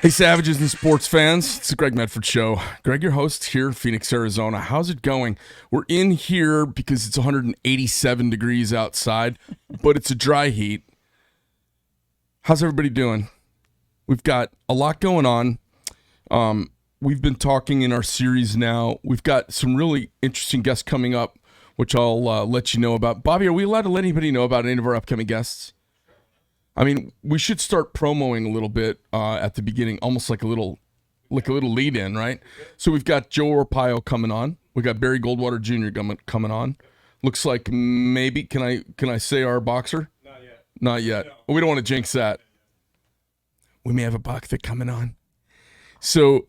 Hey, Savages and sports fans, it's the Greg Medford Show. Greg, your host here in Phoenix, Arizona. How's it going? We're in here because it's 187 degrees outside, but it's a dry heat. How's everybody doing? We've got a lot going on. We've been talking in our series now. We've got some really interesting guests coming up, which I'll let you know about. Bobby, are we allowed to let anybody know about any of our upcoming guests? I mean, we should start promoting a little bit at the beginning, almost like a little lead-in, right? So we've got Joe Arpaio coming on. We got Barry Goldwater Jr. coming on. Looks like maybe can I say our boxer? Not yet. Not yet. No. Well, we don't want to jinx that. We may have a boxer coming on. So,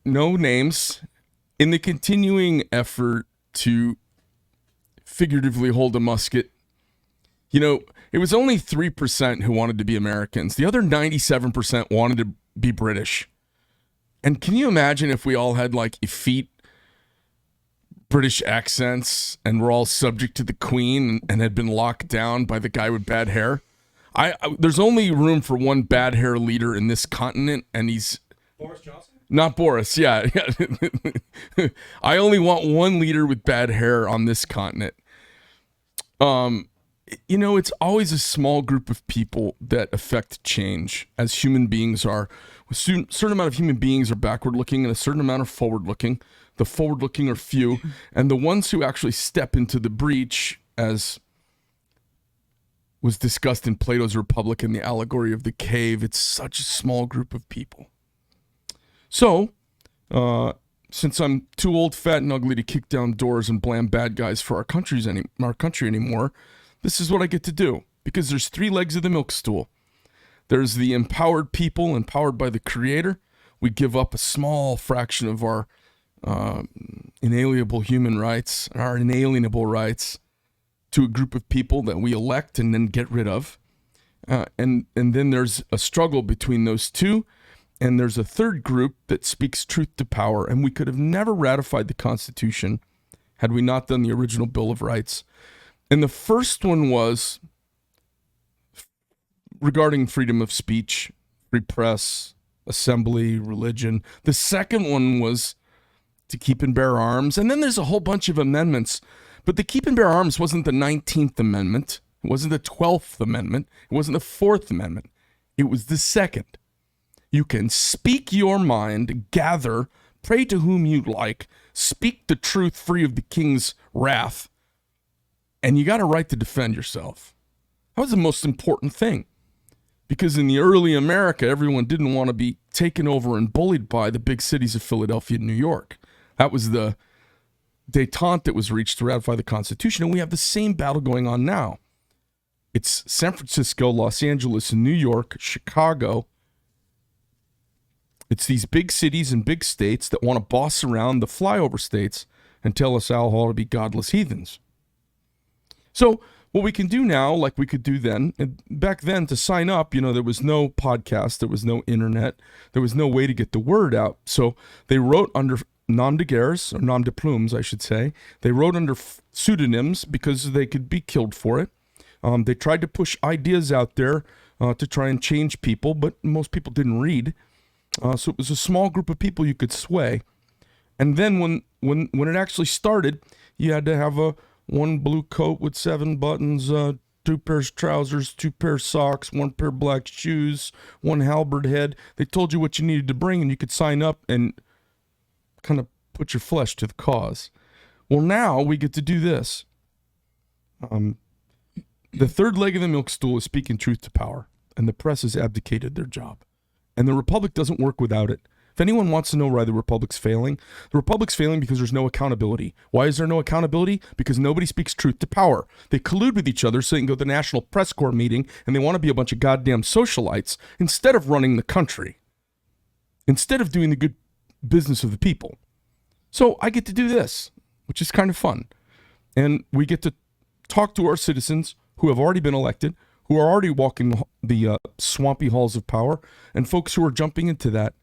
no names. In the continuing effort to figuratively hold a musket, you know, it was only 3% who wanted to be Americans. The other 97% wanted to be British. And can you imagine if we all had like effete British accents and we're all subject to the Queen and had been locked down by the guy with bad hair? There's only room for one bad hair leader in this continent, and he's Boris Johnson? Not Boris, yeah. I only want one leader with bad hair on this continent. You know, it's always a small group of people that affect change, as human beings are. A certain amount of human beings are backward-looking and a certain amount are forward-looking. The forward-looking are few, and the ones who actually step into the breach, as was discussed in Plato's Republic and the allegory of the cave, it's such a small group of people. So, since I'm too old, fat, and ugly to kick down doors and blam bad guys for our country anymore, this is what I get to do, because there's three legs of the milk stool. There's the empowered people, empowered by the Creator. We give up a small fraction of our inalienable human rights, our inalienable rights, to a group of people that we elect and then get rid of. And then there's a struggle between those two, and there's a third group that speaks truth to power, and we could have never ratified the Constitution had we not done the original Bill of Rights. And the first one was regarding freedom of speech, free press, assembly, religion. The second one was to keep and bear arms. And then there's a whole bunch of amendments. But the keep and bear arms wasn't the 19th Amendment. It wasn't the 12th Amendment. It wasn't the 4th Amendment. It was the second. You can speak your mind, gather, pray to whom you like, speak the truth free of the king's wrath, and you got a right to defend yourself. That was the most important thing. Because in the early America, everyone didn't want to be taken over and bullied by the big cities of Philadelphia and New York. That was the détente that was reached to ratify the Constitution, and we have the same battle going on now. It's San Francisco, Los Angeles, and New York, Chicago. It's these big cities and big states that want to boss around the flyover states and tell us all how to be godless heathens. So what we can do now, like we could do then, and back then to sign up, you know, there was no podcast, there was no internet, there was no way to get the word out. So they wrote under nom de guerres, or nom de plumes, I should say. They wrote under pseudonyms because they could be killed for it. They tried to push ideas out there to try and change people, but most people didn't read. So it was a small group of people you could sway. And then when it actually started, you had to have one blue coat with 7 buttons, 2 pairs of trousers, 2 pairs of socks, 1 pair of black shoes, 1 halberd head. They told you what you needed to bring, and you could sign up and kind of put your flesh to the cause. Well, now we get to do this. The third leg of the milk stool is speaking truth to power, and the press has abdicated their job. And the Republic doesn't work without it. If anyone wants to know why the Republic's failing because there's no accountability. Why is there no accountability? Because nobody speaks truth to power. They collude with each other so they can go to the National Press Corps meeting, and they want to be a bunch of goddamn socialites instead of running the country, instead of doing the good business of the people. So I get to do this. which is kind of fun. And we get to talk to our citizens who have already been elected, who are already walking the swampy halls of power, and folks who are jumping into that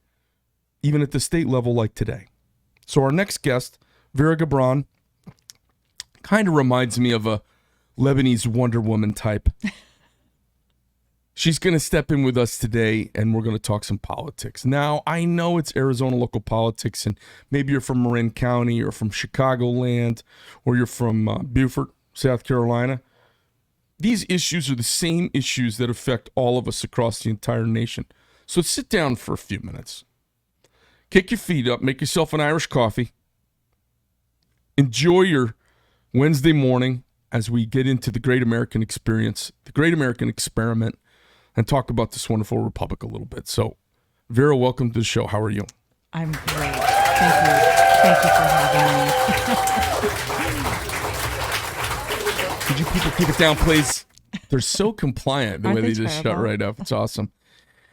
even at the state level like today. So our next guest, Vera Gebran, kind of reminds me of a Lebanese Wonder Woman type. She's going to step in with us today, and we're going to talk some politics. Now, I know it's Arizona local politics, and maybe you're from Marin County or from Chicagoland, or you're from Beaufort, South Carolina. These issues are the same issues that affect all of us across the entire nation. So sit down for a few minutes. Kick your feet up, make yourself an Irish coffee. Enjoy your Wednesday morning as we get into the Great American Experience, the Great American Experiment, and talk about this wonderful republic a little bit. So, Vera, welcome to the show. How are you? I'm great. Thank you. Thank you for having me. Could you people keep it down, please? They're so compliant the Aren't way they they just shut terrible? right up. It's awesome.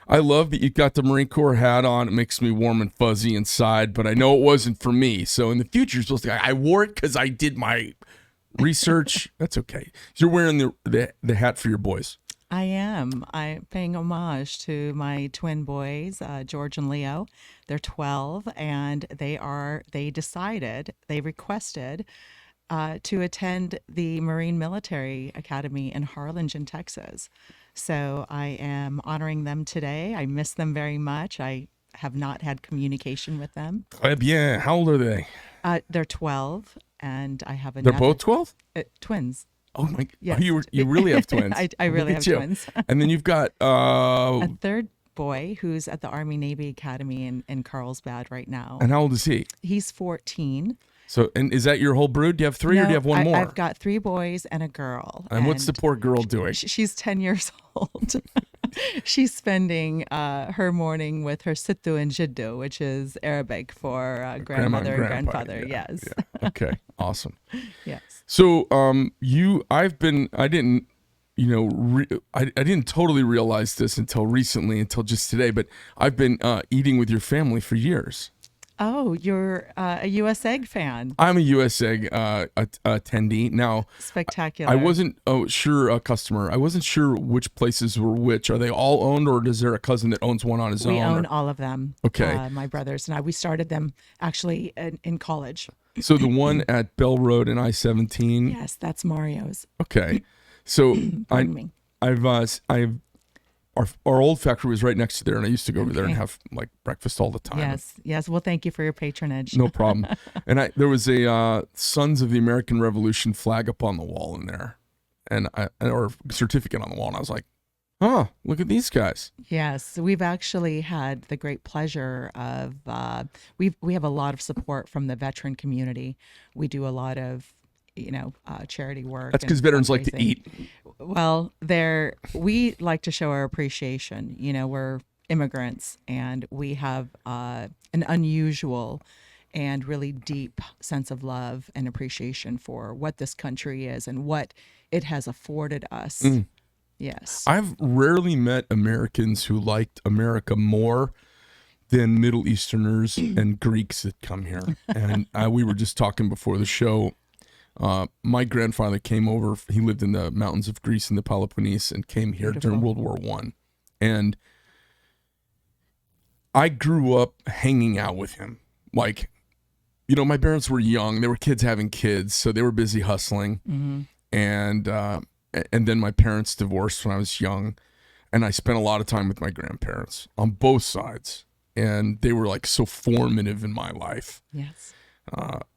I love that you got the Marine Corps hat on. It makes me warm and fuzzy inside, but I know it wasn't for me. So in the future, you're supposed to. I wore it because I did my research. That's okay. You're wearing the hat for your boys. I am. I'm paying homage to my twin boys, George and Leo. They're 12, and they requested to attend the Marine Military Academy in Harlingen, Texas. So I am honoring them today. I miss them very much. I have not had communication with them. Très bien. How old are they? They're 12, and I have They're another both 12? twins. Oh my! Yes. Oh, you really have twins. I really have twins. And then you've got A third boy who's at the Army Navy Academy in Carlsbad right now. and how old is he? He's 14. So, and is that your whole brood? Do you have three, or do you have one more? I've got 3 boys and a girl. And what's the poor girl doing? She's 10 years old. She's spending her morning with her sittu and jiddu, which is Arabic for grandmother and grandfather. Yeah, Yes. yeah. Okay. Awesome. Yes. So, I didn't totally realize this until recently, until just today, but I've been eating with your family for years. Oh, you're a U.S. Egg fan. I'm a U.S. Egg attendee. Now, Spectacular. I wasn't sure a customer. I wasn't sure which places were which. Are they all owned, or is there a cousin that owns one on his own? We own all of them. Okay. My brothers and I. We started them actually in college. So the one at Bell Road and I-17. Yes, that's Mario's. Okay. So Pardon me. our old factory was right next to there, and I used to go over there and Okay. have like breakfast all the time. Yes. Well, thank you for your patronage. No problem. And there was a Sons of the American Revolution flag up on the wall in there, or certificate on the wall, and I was like, huh, look at these guys. Yes, we've actually had the great pleasure of we have a lot of support from the veteran community. We do a lot of charity work. That's because and veterans like to fundraising. eat. Well, we like to show our appreciation. We're immigrants, and we have an unusual and really deep sense of love and appreciation for what this country is and what it has afforded us. Yes. I've rarely met Americans who liked America more than Middle Easterners and Greeks that come here. And we were just talking before the show. My grandfather came over. He lived in the mountains of Greece in the Peloponnese and came here during World War I. And I grew up hanging out with him. Like, my parents were young. They were kids having kids, so they were busy hustling. Mm-hmm. And then my parents divorced when I was young, and I spent a lot of time with my grandparents on both sides, and they were like so formative in my life. Yes.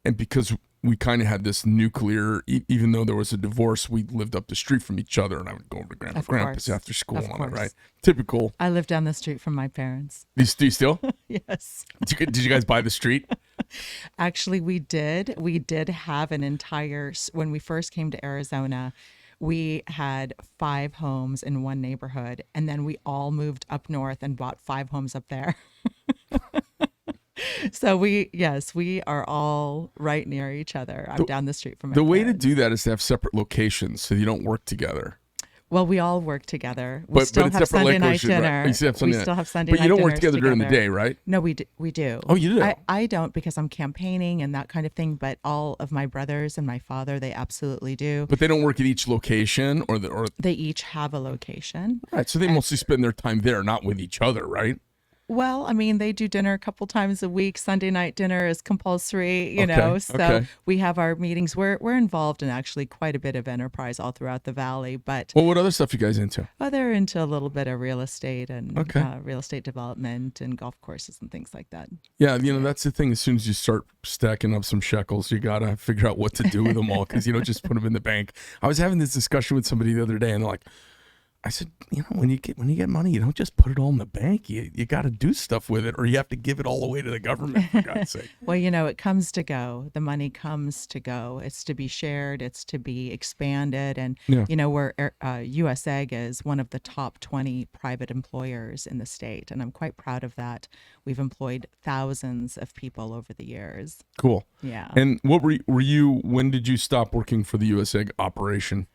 And because we kind of had this nuclear, even though there was a divorce, we lived up the street from each other, and I would go over to grandpa's after school and all that, right? Typical. I live down the street from my parents. Do you still? Yes. Did you guys buy the street? Actually, we did. We did have an entire, when we first came to Arizona, we had 5 homes in one neighborhood, and then we all moved up north and bought 5 homes up there. So we are all right near each other. I'm down the street from my The way to parents. do that is to have separate locations so you don't work together. Well, we all work together. We But still it's have separate Sunday night location, right? dinner. You still have Sunday We night. still have Sunday But night you don't work dinners together during the day, right? No, we do. Oh, you do? I don't because I'm campaigning and that kind of thing, but all of my brothers and my father, they absolutely do. But they don't work at each location, or They each have a location. right. So they mostly spend their time there, not with each other, right? Well, I mean, they do dinner a couple times a week. Sunday night dinner is compulsory, you Okay, know. So okay. we have our meetings. We're involved in actually quite a bit of enterprise all throughout the valley, but Well, what other stuff you guys into? they're into a little bit of real estate and Okay. real estate development and golf courses and things like that. Yeah, that's the thing. As soon as you start stacking up some shekels, you gotta figure out what to do with them all, because you don't just put them in the bank. I was having this discussion with somebody the other day, and they're like, I said, when you get money, you don't just put it all in the bank. You got to do stuff with it, or you have to give it all away to the government, for God's sake. Well, it comes to go. The money comes to go. It's to be shared. It's to be expanded. And, Yeah. we're US Egg is one of the top 20 private employers in the state. And I'm quite proud of that. We've employed thousands of people over the years. Cool. Yeah. And what were you? When did you stop working for the US Egg operation?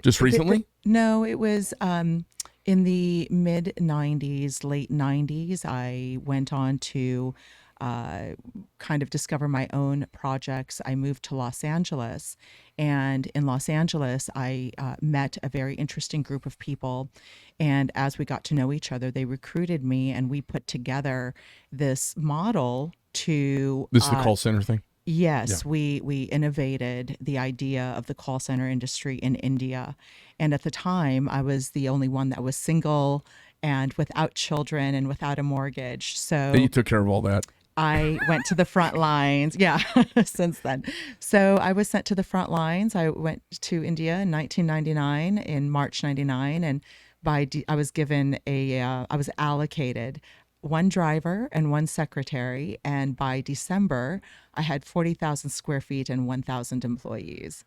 Just recently? No, it was in the mid 90s, late 90s. I went on to kind of discover my own projects. I moved to Los Angeles, and in Los Angeles, I met a very interesting group of people. And as we got to know each other, they recruited me, and we put together this model to. This is the call center thing? Yes, we innovated the idea of the call center industry in India. And at the time, I was the only one that was single and without children and without a mortgage. So Then you took care of all that. I went to the front lines. Yeah, since then. So I was sent to the front lines. I went to India in 1999, in March 99. And I was given I was allocated one driver and one secretary. And by December, I had 40,000 square feet and 1,000 employees.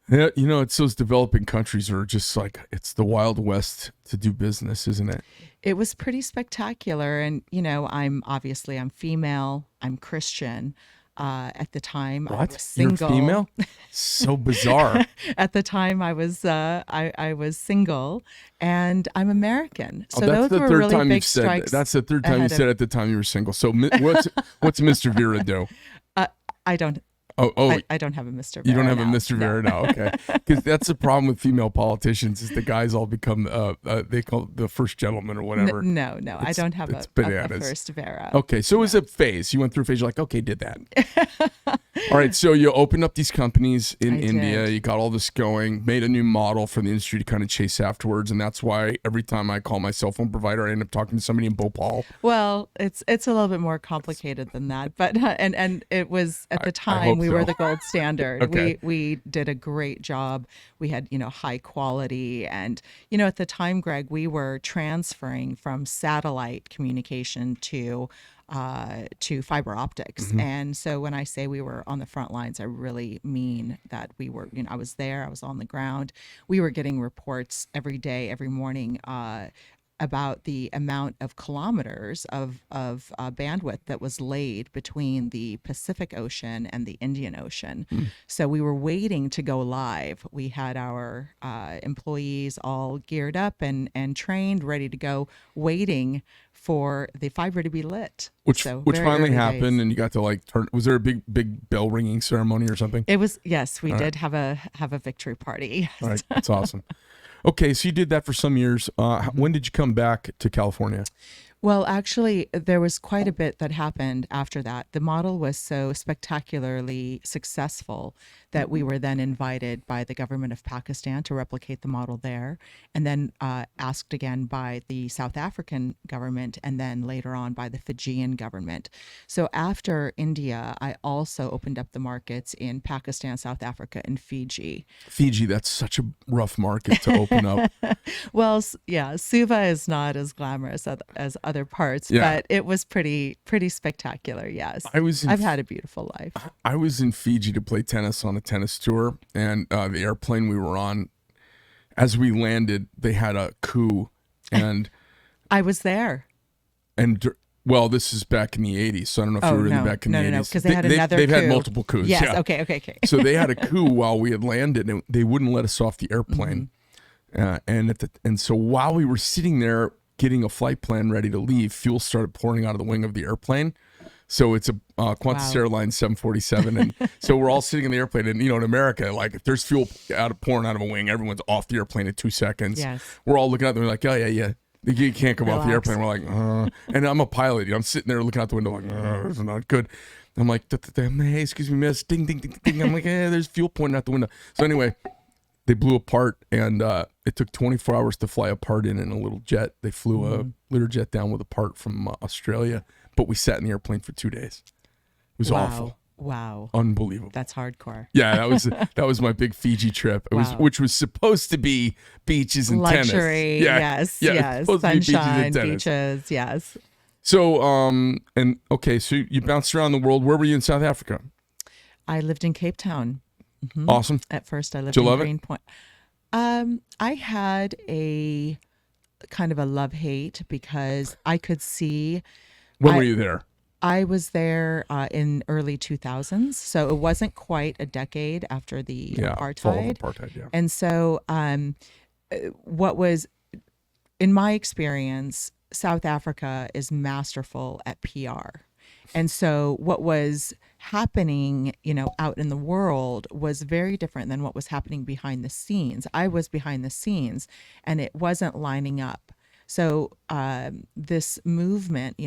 Yeah, it's those developing countries are just like, it's the Wild West to do business, isn't it? It was pretty spectacular. And, I'm female, I'm Christian. At the time, I was single. You're female? So bizarre. At the time, I was I was single, and I'm American. So that's those the were third really time big you've said strikes. that's the third time you ahead said of- at the time you were single. So what's Mr. Vera do? I don't. Oh, I don't have a Mr. Vera. you don't have a now. Mr. No. Vera now, okay? Because that's the problem with female politicians, is the guys all become they call it the first gentleman or whatever. No, I don't have it's a bananas. first Vera. Okay, so it was a phase. You went through a phase. You're like, okay, did that. All right, so you opened up these companies in I India. did. You got all this going, made a new model for the industry to kind of chase afterwards, and that's why every time I call my cell phone provider, I end up talking to somebody in Bhopal. Well, it's a little bit more complicated than that, but and it was at the hope time we were so. the gold standard. Okay. We did a great job. We had high quality, and at the time, Greg, we were transferring from satellite communication to fiber optics. Mm-hmm. And so when I say we were on the front lines, I really mean that we were. I was there. I was on the ground. We were getting reports every day, every morning. About the amount of kilometers of bandwidth that was laid between the Pacific Ocean and the Indian Ocean. So we were waiting to go live. We had our employees all geared up and trained, ready to go, waiting for the fiber to be lit. Which So finally very early happened, days. and you got to turn. Was there a big bell ringing ceremony or something? It was, yes, we All did have a victory party. All right, that's awesome. Okay, so you did that for some years. When did you come back to California? Well, actually, there was quite a bit that happened after that. The model was so spectacularly successful that we were then invited by the government of Pakistan to replicate the model there, and then asked again by the South African government, and then later on by the Fijian government. So after India, I also opened up the markets in Pakistan, South Africa, and Fiji. Fiji, that's such a rough market to open up. Well, yeah, Suva is not as glamorous as other parts, Yeah. but it was pretty spectacular. Yes, I've had a beautiful life. I was in Fiji to play tennis on a tennis tour, and the airplane we were on, as we landed, they had a coup, and I was there. well, this is back in the 80s, so I don't know if you were really back in the 80s. No, because they had another They've coup. had multiple coups. Yes. Yeah. Okay. So they had a coup while we had landed, and they wouldn't let us off the airplane. And so while we were sitting there getting a flight plan ready to leave, fuel started pouring out of the wing of the airplane. So it's a Qantas Airlines 747, and so we're all sitting in the airplane. And in America, like if there's fuel pouring out of a wing, everyone's off the airplane in 2 seconds. Yes. We're all looking out there, like, oh yeah. You can't come off the Relax. airplane. We're like, and I'm a pilot. I'm sitting there looking out the window, like, this is not good. I'm like, hey, excuse me, miss, ding, ding, ding, ding. I'm like, there's fuel pointing out the window. So anyway, they blew apart, and it took 24 hours to fly a part in a little jet. They flew a Learjet jet down with a part from Australia, but we sat in the airplane for 2 days. It was awful. Wow. Unbelievable. That's hardcore. Yeah, that was my big Fiji trip. Which was supposed to be beaches and luxury. tennis. Yes. Sunshine, beaches. Yes. So, so you bounced around the world. Where were you in South Africa? I lived in Cape Town. Mm-hmm. Awesome. At first, I lived Did you in love Greenpoint. I had a kind of a love-hate because I could see. When were you there? I was there in early 2000s, so it wasn't quite a decade after the apartheid. Fall of apartheid, yeah. And so, what was, in my experience, South Africa is masterful at PR. And so what was happening, out in the world was very different than what was happening behind the scenes. I was behind the scenes and it wasn't lining up. So this movement,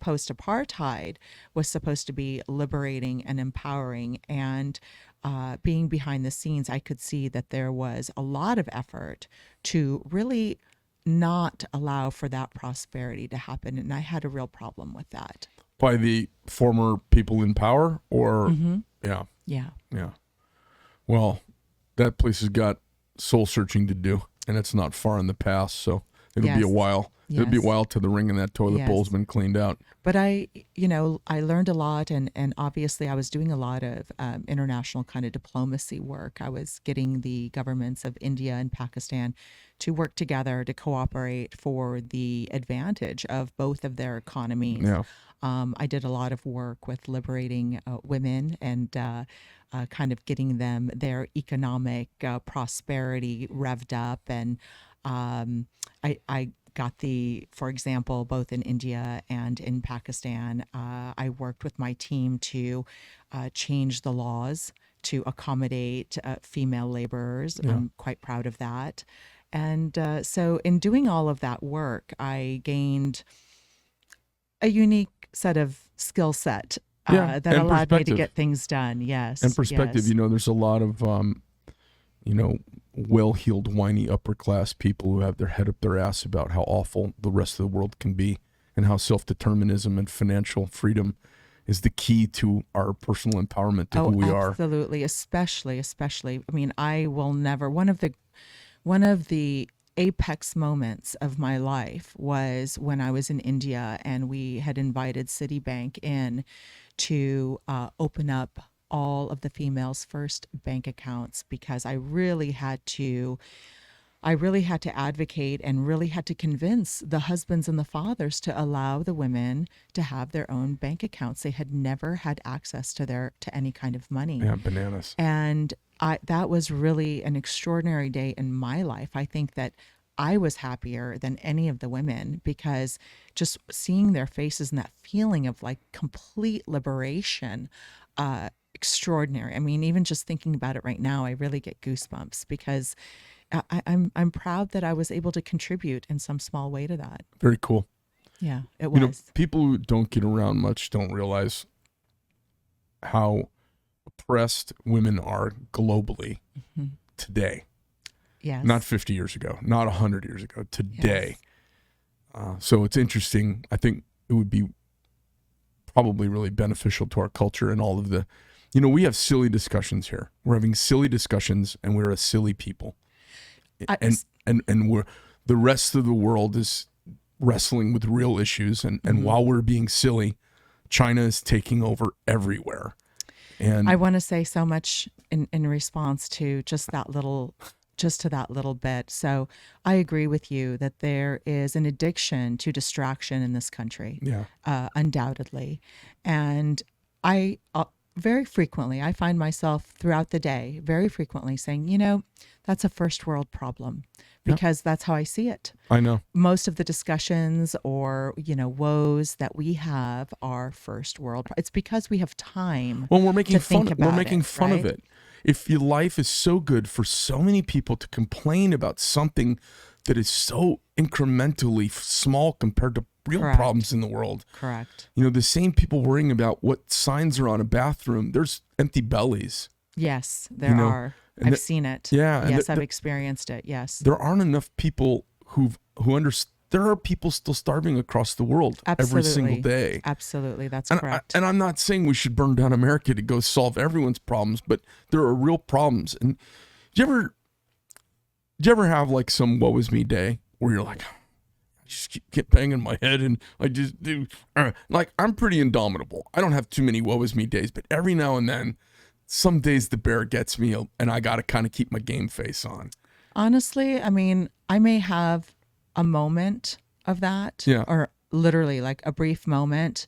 post-apartheid was supposed to be liberating and empowering. And being behind the scenes, I could see that there was a lot of effort to really not allow for that prosperity to happen. And I had a real problem with that. By the former people in power, or Yeah. Well, that place has got soul searching to do, and it's not far in the past, so it'll be a while. Yes. It'll be a while till the ring in that toilet bowl's been cleaned out. But I learned a lot, and obviously I was doing a lot of international kind of diplomacy work. I was getting the governments of India and Pakistan to work together to cooperate for the advantage of both of their economies. Yeah. I did a lot of work with liberating women and kind of getting them their economic prosperity revved up. And I got for example, both in India and in Pakistan, I worked with my team to change the laws to accommodate female laborers. Yeah. I'm quite proud of that. And so in doing all of that work, I gained a unique set of skill set that allowed me to get things done. Yes. And perspective, yes. There's a lot of, well-heeled, whiny upper class people who have their head up their ass about how awful the rest of the world can be and how self-determinism and financial freedom is the key to our personal empowerment to who we are. Absolutely. Especially. I mean, I will never, one of the apex moments of my life was when I was in India and we had invited Citibank in to open up all of the females' first bank accounts, because I really had to advocate and really had to convince the husbands and the fathers to allow the women to have their own bank accounts. They had never had access to any kind of money. Yeah, bananas. And that was really an extraordinary day in my life. I think that I was happier than any of the women, because just seeing their faces and that feeling of like complete liberation, extraordinary. I mean, even just thinking about it right now, I really get goosebumps, because I'm proud that I was able to contribute in some small way to that. Very cool. Yeah, it was. People who don't get around much don't realize how oppressed women are globally today. Yes. Not 50 years ago, not 100 years ago, today. Yes. So it's interesting. I think it would be probably really beneficial to our culture and all of the, we have silly discussions here. We're having silly discussions and we're a silly people. And we're, the rest of the world is wrestling with real issues. And while we're being silly, China is taking over everywhere. And I want to say so much in response to just that little bit. So I agree with you that there is an addiction to distraction in this country, undoubtedly. And very frequently, I find myself throughout the day very frequently saying, that's a first world problem, because that's how I see it. I know. Most of the discussions or, woes that we have are first world. It's because we have time. Well, we're making to think fun. about We're making it, fun of right? it. If your life is so good for so many people to complain about something that is so incrementally small compared to real Correct. problems in the world. Correct. The same people worrying about what signs are on a bathroom. There's empty bellies. Yes, there are. and I've the- seen it. Yeah, and Yes, the- I've the- experienced it. Yes. There aren't enough people who understand. There are people still starving across the world every single day. Absolutely. That's And, correct. and I'm not saying we should burn down America to go solve everyone's problems, but there are real problems. And do you ever have like some woe is me day where you're like, I just keep banging my head and I just do like, I'm pretty indomitable. I don't have too many woe is me days, but every now and then, some days the bear gets me and I got to kind of keep my game face on. Honestly, I mean, I may have a moment of that, Yeah. or literally like a brief moment,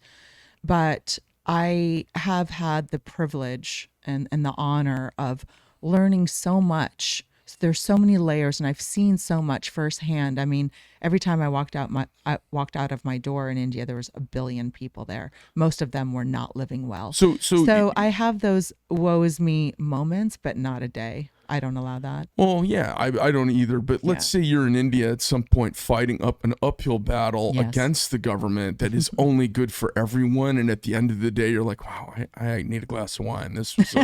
but I have had the privilege and the honor of learning so much. There's so many layers, and I've seen so much firsthand. I mean, every time I walked out of my door in India, there was 1 billion people there. Most of them were not living well. So I have those woe is me moments, but not a day. I don't allow that. Well, yeah, I don't either. But let's say you're in India at some point fighting up an uphill battle Yes. against the government that is only good for everyone. And at the end of the day, you're like, wow, I need a glass of wine. This was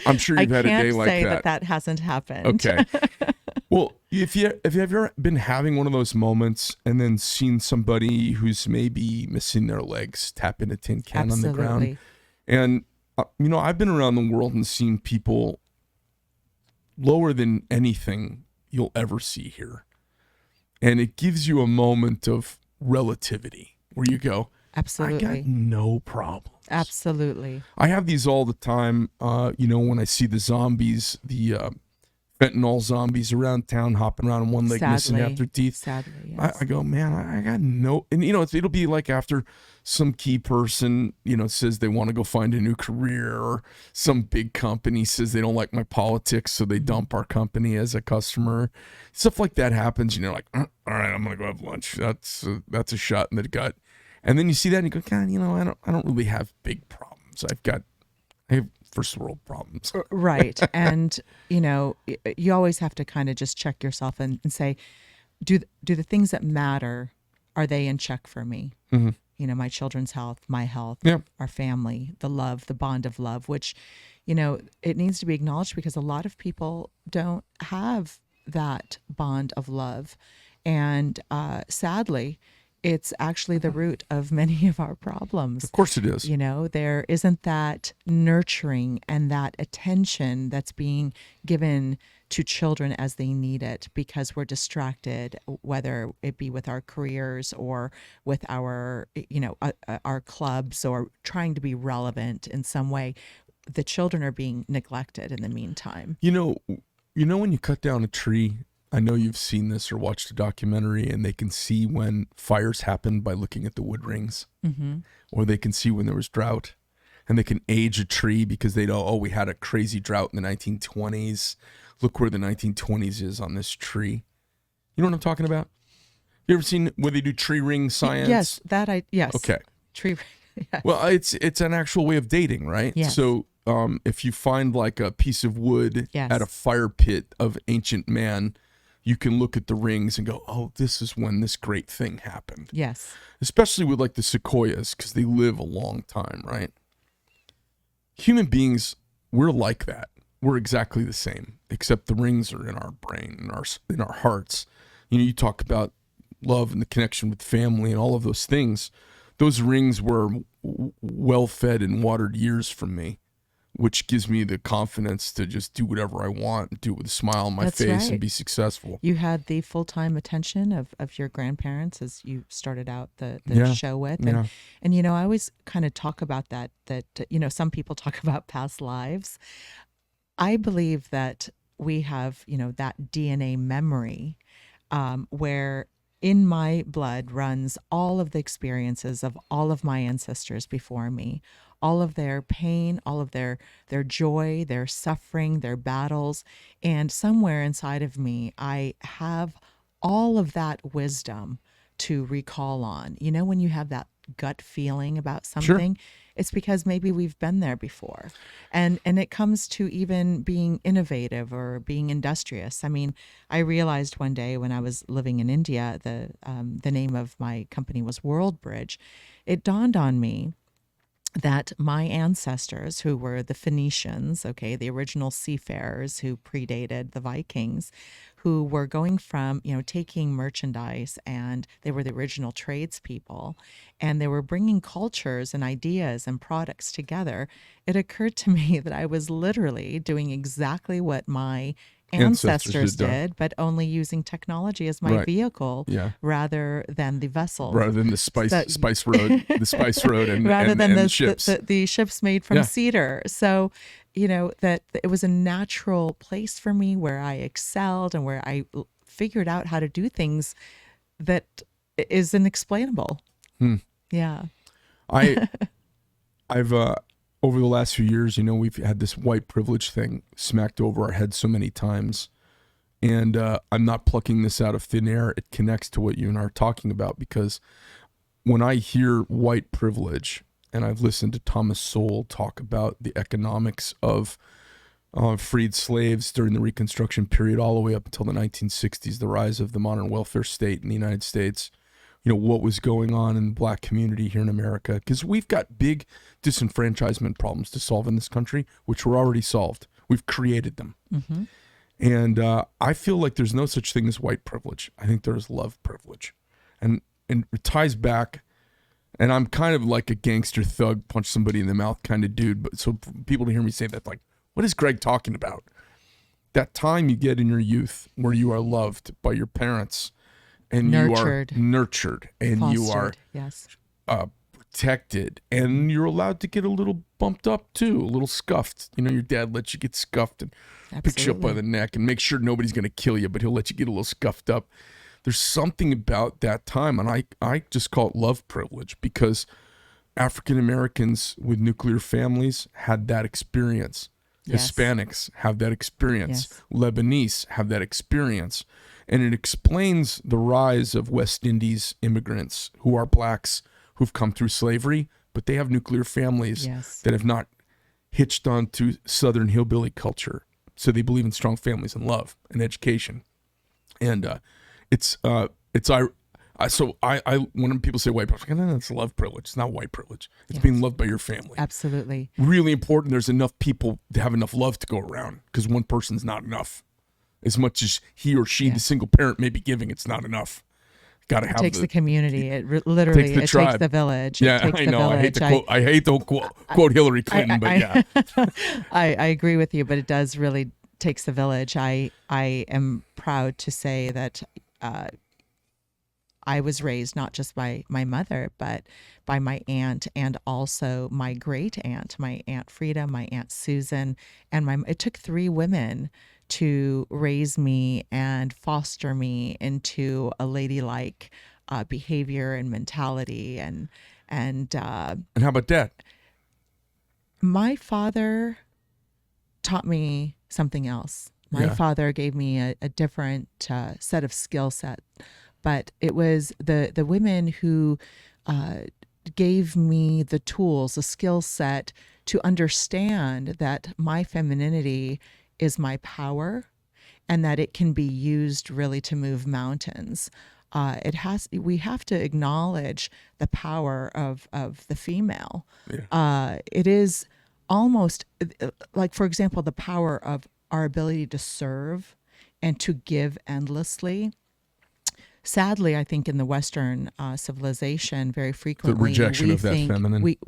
I'm sure you've had a day like I can't say that. that hasn't happened. Okay. Well, if you ever been having one of those moments and then seen somebody who's maybe missing their legs tap in a tin can on the ground? And, I've been around the world and seen people lower than anything you'll ever see here. And it gives you a moment of relativity where you go, Absolutely. I got no problem. Absolutely. I have these all the time, when I see the zombies, the fentanyl zombies around town hopping around on one leg missing half their teeth. Sadly, yes. I go, man, I got no, and it'll be like after some key person, says they want to go find a new career, or some big company says they don't like my politics, so they dump our company as a customer. Stuff like that happens, and you're like, all right, I'm gonna go have lunch. That's a shot in the gut. And then you see that and you go, God, I don't really have big problems. I have first world problems. Right. And, you always have to kind of just check yourself and say, do the things that matter, are they in check for me? Mm-hmm. My children's health, my health, Yeah. our family, the love, the bond of love, which, it needs to be acknowledged because a lot of people don't have that bond of love. And sadly, it's actually the root of many of our problems. Of course it is. There isn't that nurturing and that attention that's being given to children as they need it because we're distracted, whether it be with our careers or with our, our clubs or trying to be relevant in some way. The children are being neglected in the meantime. When you cut down a tree, I know you've seen this or watched a documentary, and they can see when fires happened by looking at the wood rings, or they can see when there was drought, and they can age a tree because they know, we had a crazy drought in the 1920s. Look where the 1920s is on this tree. You know what I'm talking about? You ever seen where they do tree ring science? Yes, yes. Okay. Tree. Yes. Well, it's an actual way of dating, right? Yes. So if you find like a piece of wood Yes. at a fire pit of ancient man, you can look at the rings and go, oh, this is when this great thing happened. Yes. Especially with like the sequoias, because they live a long time, right? Human beings, we're like that. We're exactly the same, except the rings are in our brain, in our hearts. You talk about love and the connection with family and all of those things. Those rings were well-fed and watered years from me, which gives me the confidence to just do whatever I want and do it with a smile on my That's face right. and be successful. You had the full-time attention of your grandparents as you started out the Yeah. show with. Yeah. And I always kind of talk about that, some people talk about past lives. I believe that we have, that DNA memory where in my blood runs all of the experiences of all of my ancestors before me, all of their pain, all of their joy, their suffering, their battles. And somewhere inside of me, I have all of that wisdom to recall on. You know, when you have that gut feeling about something, it's because maybe we've been there before. And it comes to even being innovative or being industrious. I mean, I realized one day when I was living in India, the name of my company was World Bridge. It dawned on me that my ancestors, who were the Phoenicians, okay, the original seafarers who predated the Vikings, who were going from, taking merchandise, and they were the original tradespeople, and they were bringing cultures and ideas and products together. It occurred to me that I was literally doing exactly what my ancestors did, but only using technology as my vehicle rather than the vessel, rather than the spice road, and rather than the the ships. The ships made from cedar. So, that it was a natural place for me where I excelled and where I figured out how to do things that is inexplainable. Yeah. I've over the last few years, we've had this white privilege thing smacked over our heads so many times. And I'm not plucking this out of thin air. It connects to what you and I are talking about, because when I hear white privilege, and I've listened to Thomas Sowell talk about the economics of freed slaves during the Reconstruction period all the way up until the 1960s, the rise of the modern welfare state in the United States, what was going on in the Black community here in America, because we've got big disenfranchisement problems to solve in this country, which were already solved. We've created them. Mm-hmm. And I feel like there's no such thing as white privilege. I think there's love privilege. And it ties back, and I'm kind of like a gangster thug, punch somebody in the mouth kind of dude, but so people to hear me say that, like, what is Greg talking about? That time you get in your youth where you are loved by your parents, and nurtured. You are nurtured, and Fostered, you are yes. Protected, and you're allowed to get a little bumped up too, a little scuffed. Your dad lets you get scuffed and picks you up by the neck and makes sure nobody's going to kill you, but he'll let you get a little scuffed up. There's something about that time, and I just call it love privilege, because African Americans with nuclear families had that experience. Yes. Hispanics have that experience. Yes. Lebanese have that experience. And it explains the rise of West Indies immigrants who are blacks who've come through slavery, but they have nuclear families that have not hitched onto Southern hillbilly culture. So they believe in strong families and love and education. And so when people say white privilege, that's love privilege. It's not white privilege. It's being loved by your family. Absolutely. Really important. There's enough people to have enough love to go around, because one person's not enough. As much as he or she, the single parent, may be giving, it's not enough. Got to have. It takes the community. It literally takes the village. Yeah, I know. I hate to quote Hillary Clinton, but yeah. I agree with you, but it does really takes the village. I am proud to say that I was raised not just by my mother, but by my aunt, and also my great aunt, my Aunt Frida, my Aunt Susan, and it took 3 women to raise me and foster me into a ladylike behavior and mentality. And how about Dad? My father taught me something else. My father gave me a different set of skill set, but it was the women who gave me the tools, the skill set to understand that my femininity is my power, and that it can be used really to move mountains. We have to acknowledge the power of the female. It is almost like, for example, the power of our ability to serve and to give endlessly. Sadly, I think in the Western civilization, very frequently the rejection of that feminine. We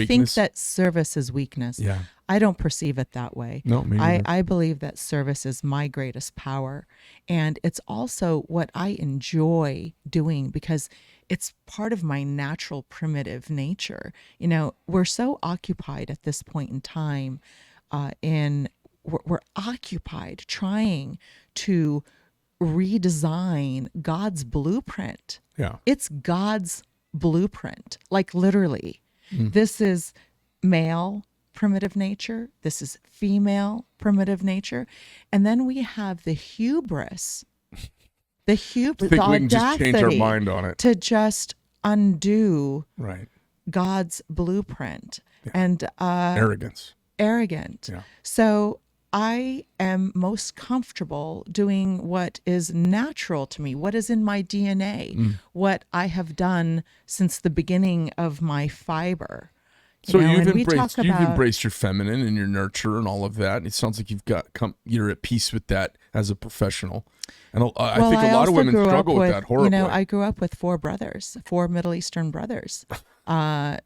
think that service is weakness. Yeah. I don't perceive it that way. No, me neither. I believe that service is my greatest power, and it's also what I enjoy doing, because it's part of my natural primitive nature. We're so occupied at this point in time, we're occupied trying to redesign God's blueprint. Yeah. It's God's blueprint, like literally. This is male primitive nature. This is female primitive nature. And then we have the hubris, the Think we can just change our audacity mind on it. to just undo Right. God's blueprint Yeah. and Arrogance. arrogant. Yeah. So I am most comfortable doing what is natural to me, what is in my DNA, what I have done since the beginning of my fiber. So You know, you've and we embraced talk you've about- embraced your feminine and your nurture and all of that. It sounds like you're at peace with that as a professional. And I think a lot of also women grew up struggle with that horribly. You know, I grew up with 4 brothers, 4 Middle Eastern brothers.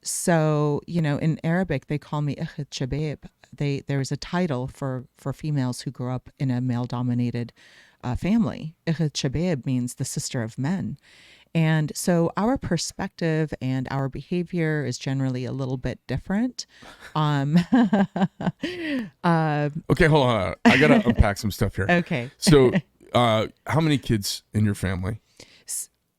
So, you know, in Arabic, they call me Ikh Shabab. There's a title for females who grew up in a male-dominated family. Ikh Shabab means the sister of men. And so our perspective and our behavior is generally a little bit different. Okay, hold on. I gotta unpack some stuff here. Okay. So, how many kids in your family?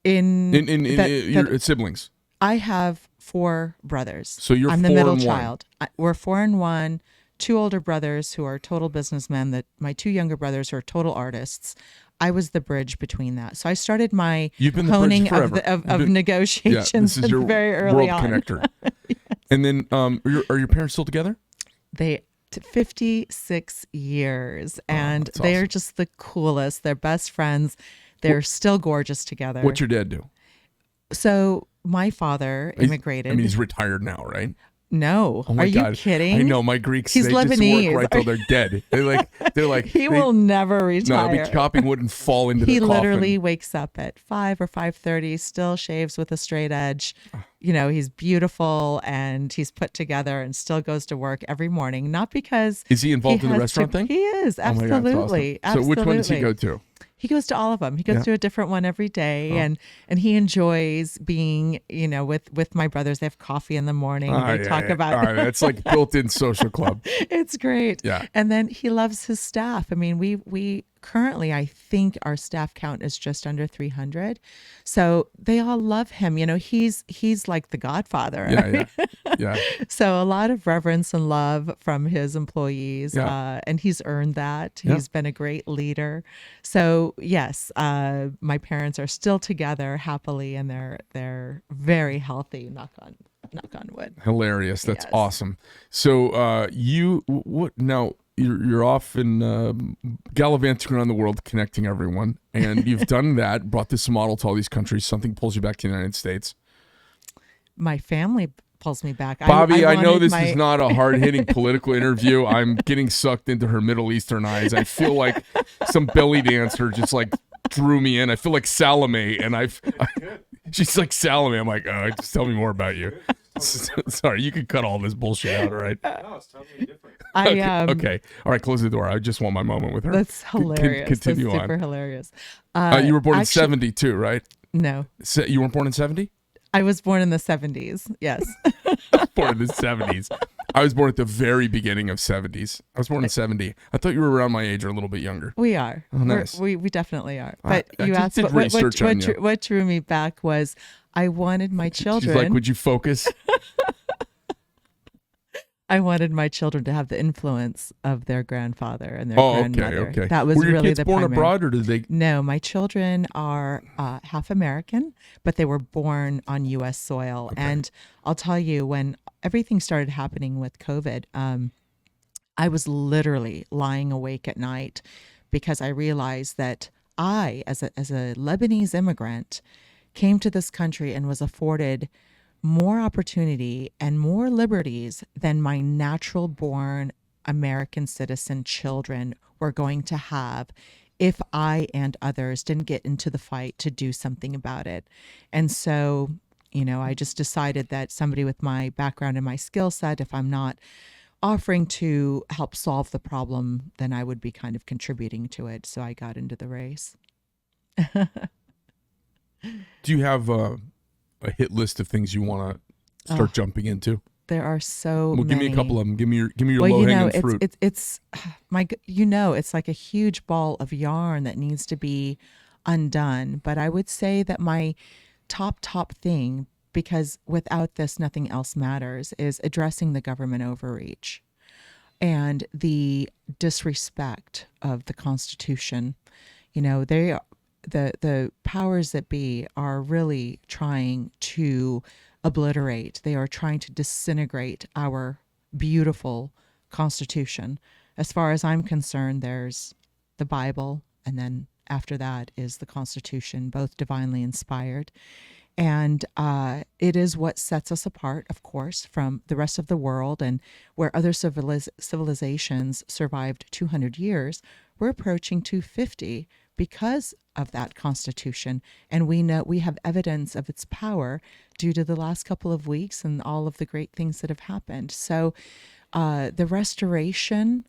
In Your siblings. I have 4 brothers. So you're I'm the 4 middle and 1. child. We're 4 and 1. 2 older brothers who are total businessmen. My 2 younger brothers who are total artists. I was the bridge between that. So I started my You've been the honing bridge forever. of negotiations this is your very early world on. connector. Yes. And then, are your parents still together? They 56 years, and that's they are awesome. just the coolest. They're best friends. They're still gorgeous together. What's your dad do? So my father immigrated. I mean, he's retired now, right? No. Oh my Are you God. kidding? I know my Greeks. He's they Lebanese. just work right till they're dead. They're like He will never retire. No, I'll be chopping wood and fall into He the coffin. literally wakes up at 5 or 5:30, still shaves with a straight edge. You know, he's beautiful and he's put together and still goes to work every morning. Not because Is he involved in the has restaurant thing? He is, Oh my God, that's absolutely. awesome. So which one does he Absolutely. go to? He goes to all of them. He goes Yeah. to a different one every day, and he enjoys being, you know, with my brothers. They have coffee in the morning. They talk about. All right, that's like built-in social club. It's great. Yeah. And then he loves his staff. I mean, we currently, I think our staff count is just under 300. So they all love him. You know, he's like the godfather. Yeah. So a lot of reverence and love from his employees. Yeah. And he's earned that. Yeah. He's been a great leader. So yes, my parents are still together happily, and they're very healthy. Knock on wood. Hilarious. That's Yes. awesome. So you're off and gallivanting around the world, connecting everyone, and you've done that. Brought this model to all these countries. Something pulls you back to the United States. My family pulls me back. Bobby, I know wanted this is not a hard-hitting political interview. I'm getting sucked into her Middle Eastern eyes. I feel like some belly dancer just like drew me in. I feel like Salome, and she's like Salome. I'm like, oh, just tell me more about you. Sorry, you can cut all this bullshit out, all right? No, it's totally different. Okay. All right, close the door. I just want my moment with her. That's hilarious. Continue That's super on. hilarious. You were born in actually- 72, right? No, You weren't born in 70? I was born in the 70s. Yes. Born in the 70s. I was born at the very beginning of 70s. I was born in 70. I thought you were around my age or a little bit younger. We are. Oh, nice. We definitely are. But I you just asked did research on you. what drew me back was I wanted my children. She's like, would you focus? I wanted my children to have the influence of their grandfather and their Oh, grandmother. okay. That was Were your really kids the born primary. abroad, or did they? No, my children are half American, but they were born on U.S. soil. Okay. And I'll tell you, when everything started happening with COVID, I was literally lying awake at night because I realized that I, as a Lebanese immigrant, came to this country and was afforded more opportunity and more liberties than my natural born American citizen children were going to have if I and others didn't get into the fight to do something about it. And so, you know, I just decided that somebody with my background and my skill set, if I'm not offering to help solve the problem, then I would be kind of contributing to it. So I got into the race. Do you have a hit list of things you want to start jumping into? There are so Well, many. give me a couple of them. Give me your Well, low you know, hanging fruit. it's it's like a huge ball of yarn that needs to be undone. But I would say that my top thing because without this, nothing else matters, is addressing the government overreach and the disrespect of the Constitution. You know, the powers that be are really trying to obliterate. They are trying to disintegrate our beautiful Constitution. As far as I'm concerned, there's the Bible, and then after that is the Constitution, both divinely inspired. And it is what sets us apart, of course, from the rest of the world. And where other civilizations survived 200 years, we're approaching 250 because of that Constitution. And we know we have evidence of its power due to the last couple of weeks and all of the great things that have happened. So the restoration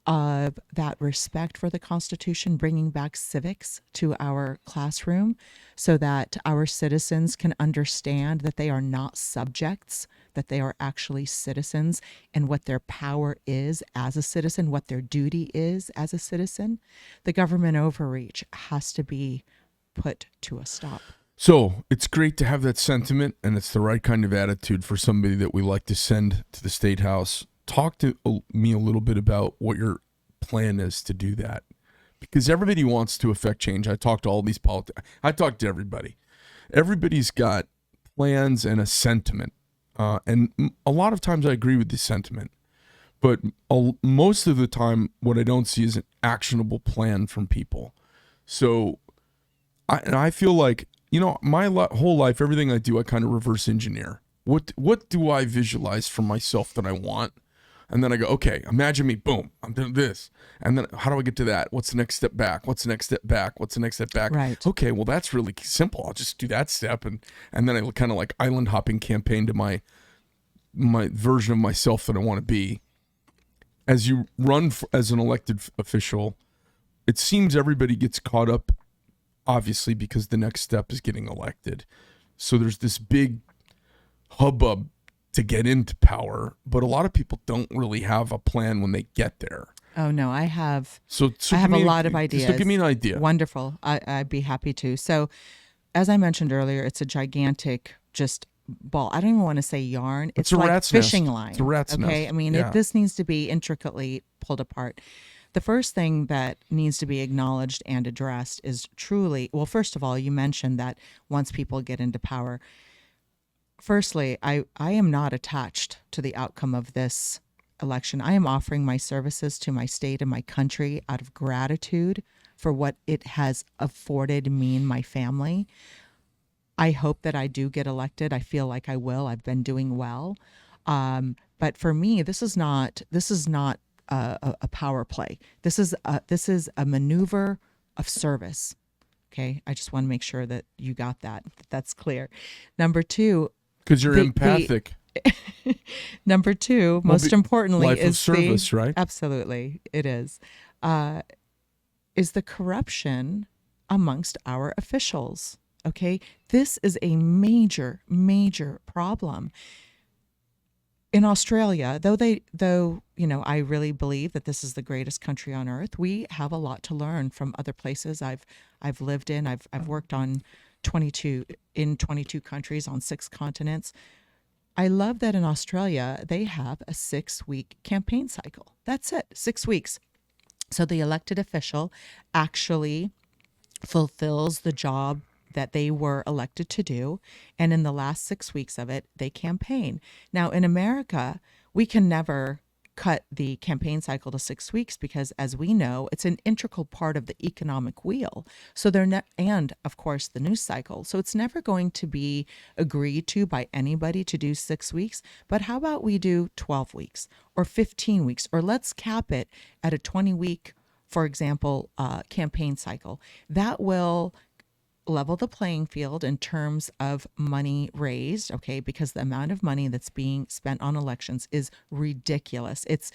of that respect for the Constitution, bringing back civics to our classroom so that our citizens can understand that they are not subjects, that they are actually citizens, and what their power is as a citizen, what their duty is as a citizen. The government overreach has to be put to a stop. So it's great to have that sentiment, and it's the right kind of attitude for somebody that we like to send to the State House. Talk to me a little bit about what your plan is to do that, because everybody wants to affect change. I talk to all these politicians. I talk to everybody. Everybody's got plans and a sentiment, and a lot of times I agree with the sentiment, but most of the time what I don't see is an actionable plan from people. So I feel like, you know, my whole life, everything I do, I kind of reverse engineer. What do I visualize for myself that I want? And then I go, okay, imagine me, boom, I'm doing this. And then how do I get to that? What's the next step back? What's the next step back? What's the next step back? Right. Okay, well, that's really simple. I'll just do that step. And then I kind of like island hopping campaign to my version of myself that I want to be. As you run as an elected official, it seems everybody gets caught up, obviously, because the next step is getting elected. So there's this big hubbub to get into power, but a lot of people don't really have a plan when they get there. Oh no, I have. So I have a lot of ideas. So give me an idea. Wonderful. I'd be happy to. So, as I mentioned earlier, it's a gigantic just ball. I don't even want to say yarn. It's a like rat's fishing nest. line. It's a rat's okay, nest. I mean, Yeah. this needs to be intricately pulled apart. The first thing that needs to be acknowledged and addressed is truly, well, first of all, you mentioned that once people get into power, firstly, I am not attached to the outcome of this election. I am offering my services to my state and my country out of gratitude for what it has afforded me and my family. I hope that I do get elected. I feel like I will. I've been doing well. But for me, this is not a power play. This is a maneuver of service. Okay, I just want to make sure that you got that. That's clear. Number two, Because you're empathic. number two, most importantly, life of is service, right? Absolutely, it is the corruption amongst our officials. Okay, this is a major, major problem. In Australia, though I really believe that this is the greatest country on earth, we have a lot to learn from other places I've lived in. I've worked on 22 countries on 6 continents. I love that in Australia they have a 6-week campaign cycle. That's it, 6 weeks. So the elected official actually fulfills the job that they were elected to do, and in the last 6 weeks of it, they campaign. Now, in America, we can never cut the campaign cycle to 6 weeks because, as we know, it's an integral part of the economic wheel. So and of course the news cycle. So it's never going to be agreed to by anybody to do 6 weeks. But how about we do 12 weeks or 15 weeks, or let's cap it at a 20-week, for example, campaign cycle. That will level the playing field in terms of money raised, okay, because the amount of money that's being spent on elections is ridiculous. It's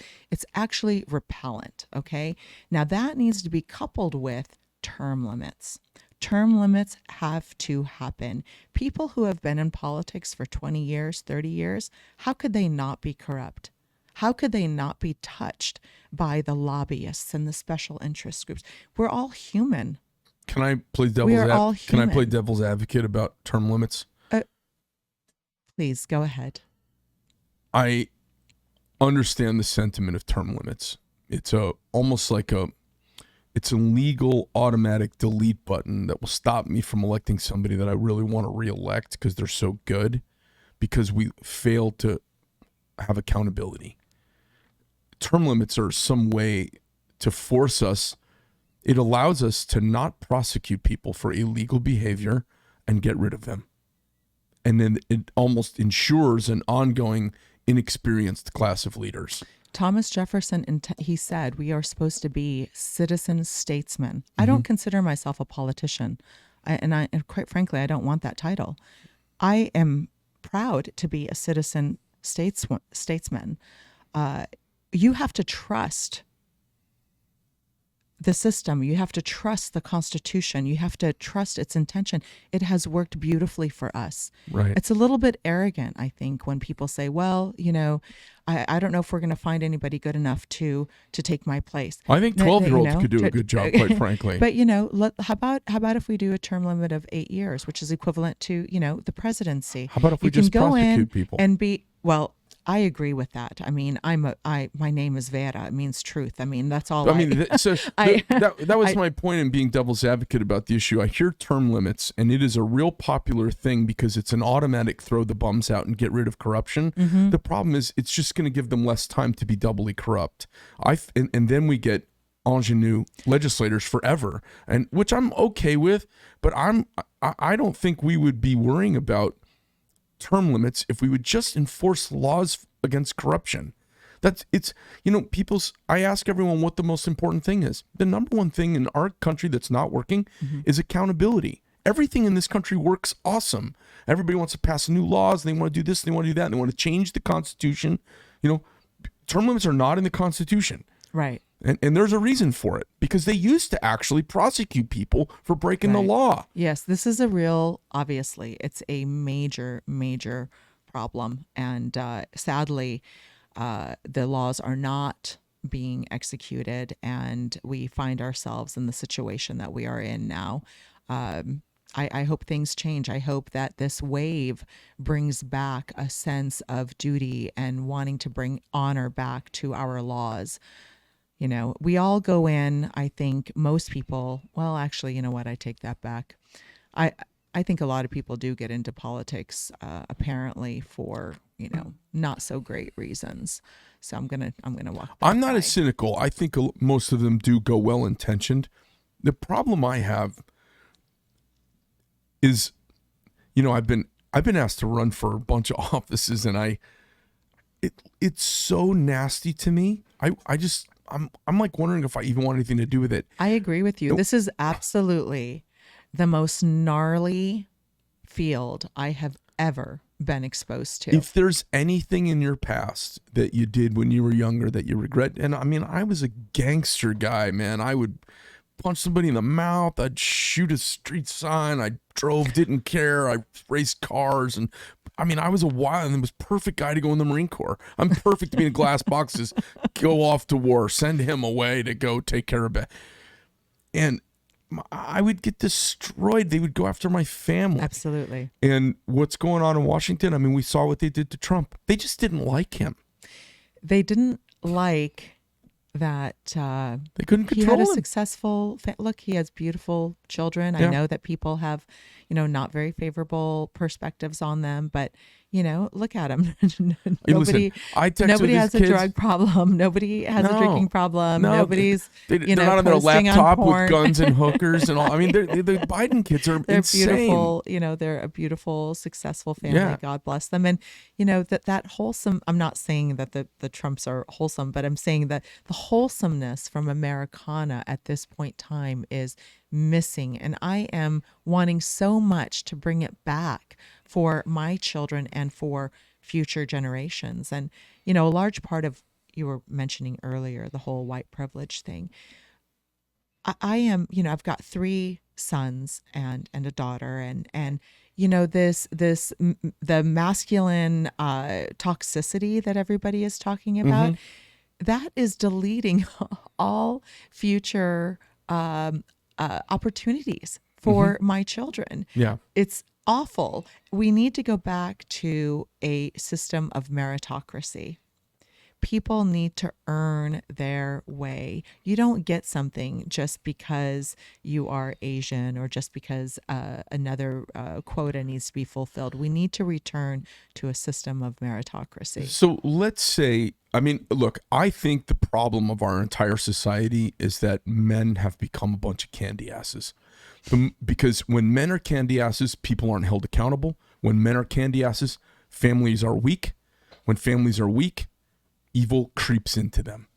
actually repellent, okay? Now that needs to be coupled with term limits. Term limits have to happen. People who have been in politics for 20 years, 30 years, how could they not be corrupt? How could they not be touched by the lobbyists and the special interest groups? We're all human. Can I play We are all Can I play human. devil's advocate about term limits? Please go ahead. I understand the sentiment of term limits. It's almost like it's a legal automatic delete button that will stop me from electing somebody that I really want to reelect because they're so good, because we fail to have accountability. Term limits are some way to force us. It allows us to not prosecute people for illegal behavior and get rid of them. And then it almost ensures an ongoing inexperienced class of leaders. Thomas Jefferson, he said, we are supposed to be citizen statesmen. I don't consider myself a politician. And quite frankly, I don't want that title. I am proud to be a citizen statesman. You have to trust the system. You have to trust the Constitution. You have to trust its intention. It has worked beautifully for us. Right. It's a little bit arrogant, I think, when people say, well, I don't know if we're going to find anybody good enough to take my place. I think 12-year-olds could do a good job, quite frankly. But, how about if we do a term limit of 8 years, which is equivalent to, the presidency? How about if we just prosecute people? And I agree with that. I mean, my name is Vera. It means truth. I mean, that's all. That was my point in being devil's advocate about the issue. I hear term limits, and it is a real popular thing because it's an automatic throw the bums out and get rid of corruption. The problem is it's just going to give them less time to be doubly corrupt. And then we get ingenue legislators forever, and which I'm okay with, but I don't think we would be worrying about term limits if we would just enforce laws against corruption. I ask everyone what the most important thing is. The number one thing in our country that's not working is accountability. Everything in this country works awesome. Everybody wants to pass new laws. They want to do this, they want to do that, and they want to change the Constitution. Term limits are not in the Constitution. Right. And there's a reason for it, because they used to actually prosecute people for breaking the law. Yes, this is obviously, it's a major, major problem. And sadly, the laws are not being executed, and we find ourselves in the situation that we are in now. I hope things change. I hope that this wave brings back a sense of duty and wanting to bring honor back to our laws. We all go in, I think most people, well, actually, you know what? I take that back. I think a lot of people do get into politics, apparently for, not so great reasons. So I'm going to walk back. I'm not as cynical. I think most of them do go well-intentioned. The problem I have is, I've been asked to run for a bunch of offices, and it's so nasty to me. I'm like wondering if I even want anything to do with it. I agree with you. This is absolutely the most gnarly field I have ever been exposed to. If there's anything in your past that you did when you were younger that you regret, and I mean, I was a gangster guy, man. I would punch somebody in the mouth. I'd shoot a street sign. I drove, didn't care. I raced cars, and I mean, I was a wild and was perfect guy to go in the Marine Corps. I'm perfect to be in glass boxes, go off to war, send him away to go take care of it. And I would get destroyed. They would go after my family. Absolutely. And what's going on in Washington? I mean, we saw what they did to Trump. They just didn't like him. They didn't like that they couldn't control he had a him. Successful look. He has beautiful children. Yeah. I know that people have, not very favorable perspectives on them, but look at him. Nobody has a drug problem. Nobody has a drinking problem. Nobody's they're not on their laptop with guns and hookers and all. I mean, the Biden kids are they're insane. Beautiful. They're a beautiful, successful family. Yeah. God bless them. And that wholesome. I'm not saying that the Trumps are wholesome, but I'm saying that the wholesomeness from Americana at this point in time is missing, and I am wanting so much to bring it back for my children and for future generations. And a large part of, you were mentioning earlier, the whole white privilege thing. I am, I've got 3 sons and a daughter, and the masculine toxicity that everybody is talking about, that is deleting all future opportunities for my children. Yeah. It's awful. We need to go back to a system of meritocracy. People need to earn their way. You don't get something just because you are Asian or just because another quota needs to be fulfilled. We need to return to a system of meritocracy. So let's say, I mean, look, I think the problem of our entire society is that men have become a bunch of candy asses. Because when men are candy asses, people aren't held accountable. When men are candy asses, families are weak. When families are weak, evil creeps into them.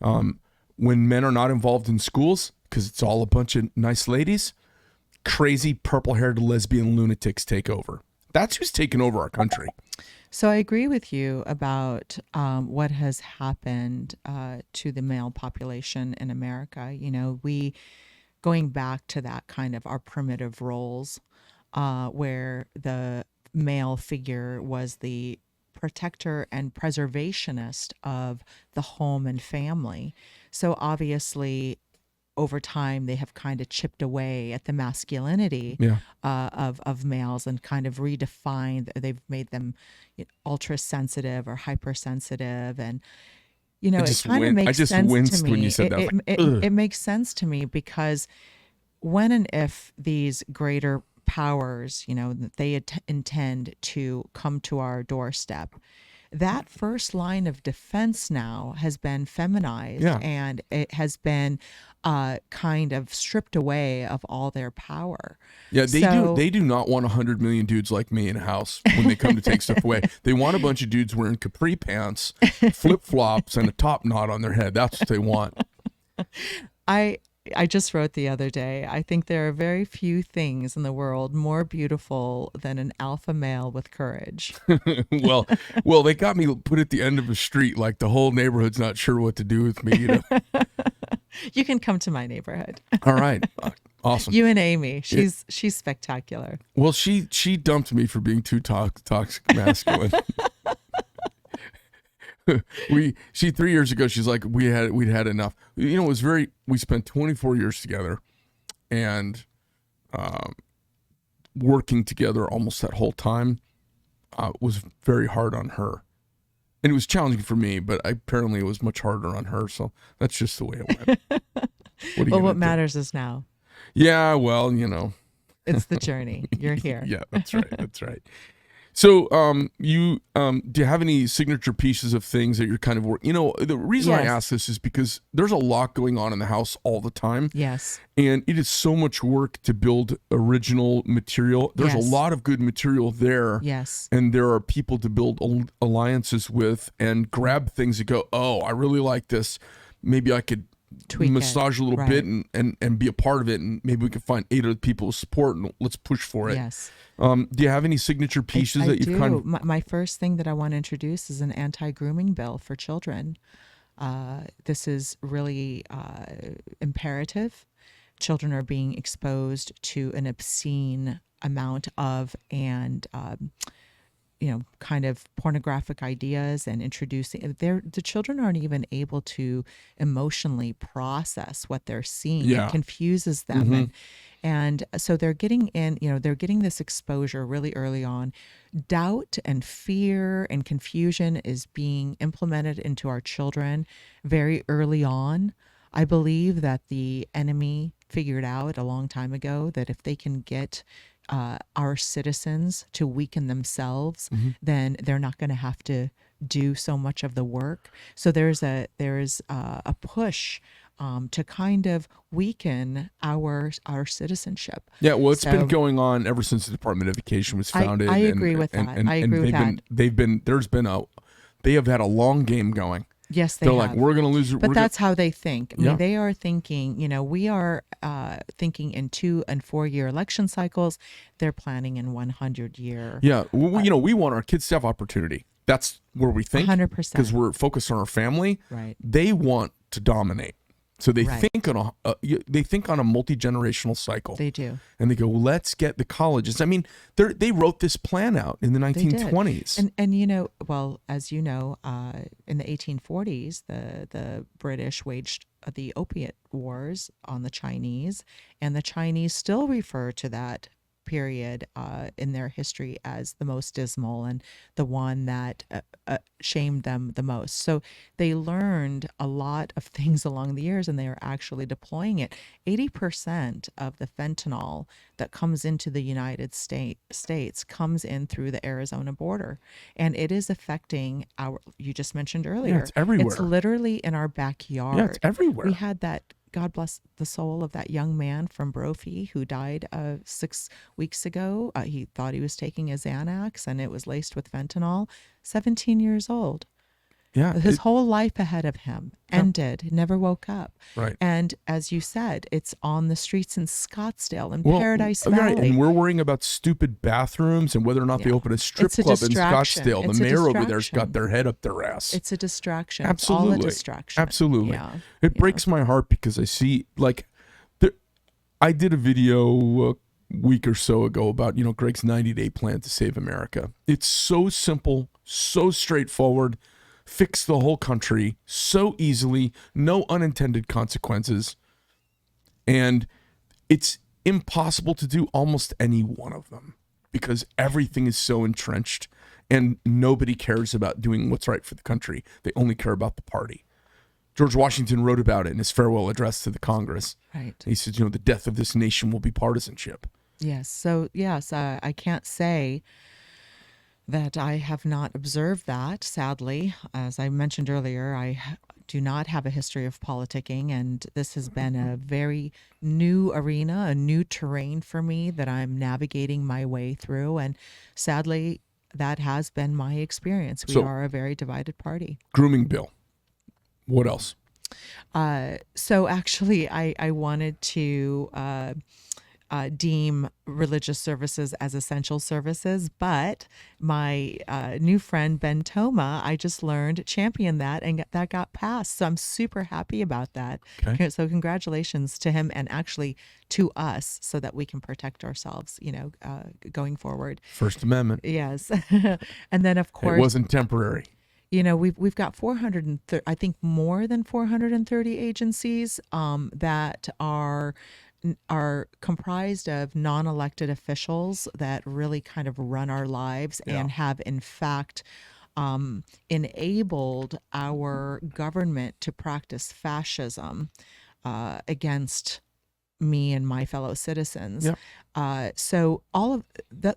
When men are not involved in schools, because it's all a bunch of nice ladies, crazy purple-haired lesbian lunatics take over. That's who's taken over our country. So I agree with you about what has happened to the male population in America. You know, going back to that kind of our primitive roles, where the male figure was the protector and preservationist of the home and family. So obviously, over time, they have kind of chipped away at the masculinity of males and kind of redefined. They've made them ultra sensitive or hypersensitive, and it kind of makes sense to me. I just winced when you said that. It makes sense to me because when and if these greater powers, that they intend to come to our doorstep, that first line of defense now has been feminized and it has been kind of stripped away of all their power. Yeah, they do not want 100 million dudes like me in a house when they come to take stuff away. They want a bunch of dudes wearing capri pants, flip-flops, and a top knot on their head. That's what they want. I just wrote the other day, I think there are very few things in the world more beautiful than an alpha male with courage. well, they got me put at the end of a street, like the whole neighborhood's not sure what to do with me. You can come to my neighborhood. All right. Awesome. You and Amy. She's spectacular. Well, she dumped me for being too toxic masculine. 3 years ago, she's like, we'd had enough. It was we spent 24 years together and working together almost that whole time was very hard on her. And it was challenging for me, but apparently it was much harder on her. So that's just the way it went. What matters is now. Yeah, well, It's the journey. You're here. Yeah, that's right. That's right. So, do you have any signature pieces of things that you're kind of working? The reason I ask this is because there's a lot going on in the house all the time. Yes. And it is so much work to build original material. There's a lot of good material there. Yes. And there are people to build alliances with and grab things and go, oh, I really like this. Maybe I could massage a little bit and be a part of it, and maybe we can find 8 other people to support and let's push for it. Yes. Do you have any signature pieces that you've kind of... My first thing that I want to introduce is an anti-grooming bill for children. This is really imperative. Children are being exposed to an obscene amount of kind of pornographic ideas and introducing the children aren't even able to emotionally process what they're seeing. It confuses them. Mm-hmm. And so they're getting they're getting this exposure really early on. Doubt and fear and confusion is being implemented into our children very early on. I believe that the enemy figured out a long time ago that if they can get our citizens to weaken themselves, then they're not going to have to do so much of the work. So there's a push to kind of weaken our citizenship. Yeah, well, it's been going on ever since the Department of Education was founded. I agree with that. I agree with that. They have had a long game going. Yes, they're like, we're going to lose. But that's how they think. I mean, they are thinking, we are thinking in 2 and 4 year election cycles. They're planning in 100 year. Yeah. We want our kids to have opportunity. That's where we think. 100%. Because we're focused on our family. Right. They want to dominate. So they think on a multi-generational cycle. They do. And they go, let's get the colleges. I mean, they wrote this plan out in the 1920s. And well, as you know, in the 1840s, the British waged the opiate wars on the Chinese, and the Chinese still refer to that period in their history as the most dismal and the one that shamed them the most. So they learned a lot of things along the years, and they are actually deploying it. 80% of the fentanyl that comes into the United States comes in through the Arizona border, and it is affecting you just mentioned earlier. Yeah, it's everywhere. It's literally in our backyard. Yeah, it's everywhere. We had that, God bless the soul of that young man from Brophy who died 6 weeks ago. He thought he was taking a Xanax and it was laced with fentanyl. 17 years old. Yeah. His whole life ahead of him ended, never woke up. Right. And as you said, it's on the streets in Scottsdale and Paradise Valley. Right. And we're worrying about stupid bathrooms and whether or not they open a strip club in Scottsdale. The mayor over there's got their head up their ass. It's a distraction. Absolutely. It's all a distraction. Absolutely. Yeah. It breaks my heart because I see, like, I did a video a week or so ago about, Greg's 90-day plan to save America. It's so simple, so straightforward. Fix the whole country so easily, no unintended consequences. And it's impossible to do almost any one of them because everything is so entrenched and nobody cares about doing what's right for the country. They only care about the party. George Washington wrote about it in his farewell address to the Congress. Right. He said, the death of this nation will be partisanship. Yes. So, yes, I can't say that I have not observed that, sadly. As I mentioned earlier, I do not have a history of politicking, and this has been a very new arena, a new terrain for me that I'm navigating my way through. And sadly, that has been my experience. We are a very divided party. Grooming bill. What else? So actually, I wanted to deem religious services as essential services, but my new friend Ben Toma, I just learned, championed that, and that got passed. So I'm super happy about that. Okay. So congratulations to him and actually to us, so that we can protect ourselves, going forward. First Amendment. Yes, and then of course it wasn't temporary. We've got 430, I think more than 430 agencies that are comprised of non-elected officials that really kind of run our lives and have in fact enabled our government to practice fascism against me and my fellow citizens. So all of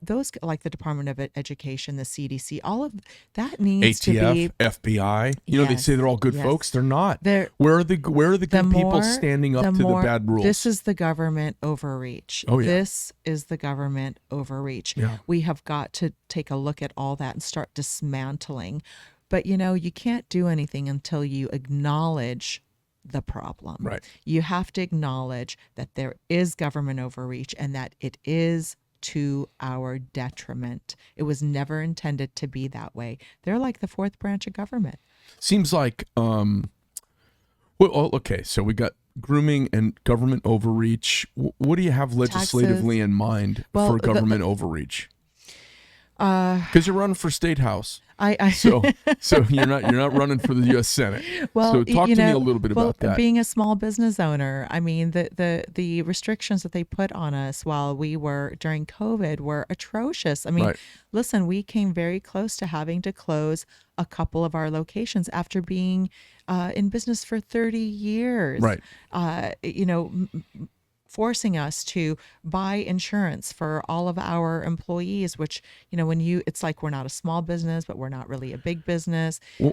those, like the Department of Education, the CDC, all of that needs to be FBI. They say they're all good folks. They're not. Where are the good people standing up to the bad rules? This is the government overreach. Oh, yeah. This is the government overreach. Yeah. We have got to take a look at all that and start dismantling. But you can't do anything until you acknowledge the problem. Right. You have to acknowledge that there is government overreach and that it is to our detriment. It was never intended to be that way. They're like the fourth branch of government. Seems like, okay, so we got grooming and government overreach. What do you have legislatively in mind for government overreach? Because you're running for state house. So you're not running for the U.S. Senate. Well, so talk to me a little bit about that. Being a small business owner, I mean, the restrictions that they put on us while we were during COVID were atrocious. I mean, listen, we came very close to having to close a couple of our locations after being in business for 30 years. Right. Forcing us to buy insurance for all of our employees, which, it's like we're not a small business, but we're not really a big business. You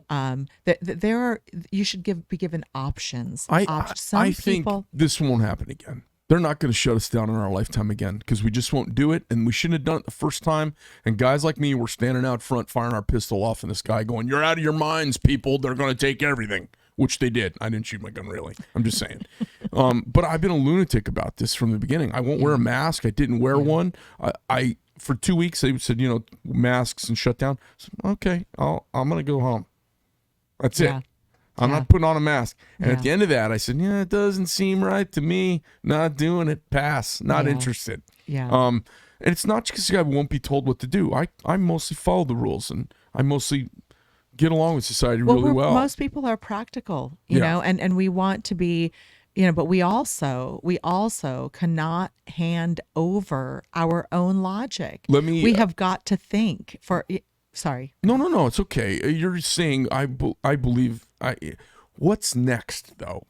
should be given options. I think this won't happen again. They're not going to shut us down in our lifetime again because we just won't do it. And we shouldn't have done it the first time. And guys like me were standing out front, firing our pistol off in the sky going, "You're out of your minds, people. They're going to take everything." Which they did. I didn't shoot my gun, really. I'm just saying. But I've been a lunatic about this from the beginning. I won't wear a mask. I didn't wear one. I for 2 weeks, they said, masks and shut down. I said, okay, I'm going to go home. That's it. I'm not putting on a mask. And at the end of that, I said, it doesn't seem right to me. Not doing it. Pass. Not interested. Yeah. And it's not just because I won't be told what to do. I mostly follow the rules, and I mostly get along with society really well. Most people are practical, you know, and we want to be but we also cannot hand over our own logic. We have got to think for. Sorry. No. It's okay. You're saying I believe. What's next though?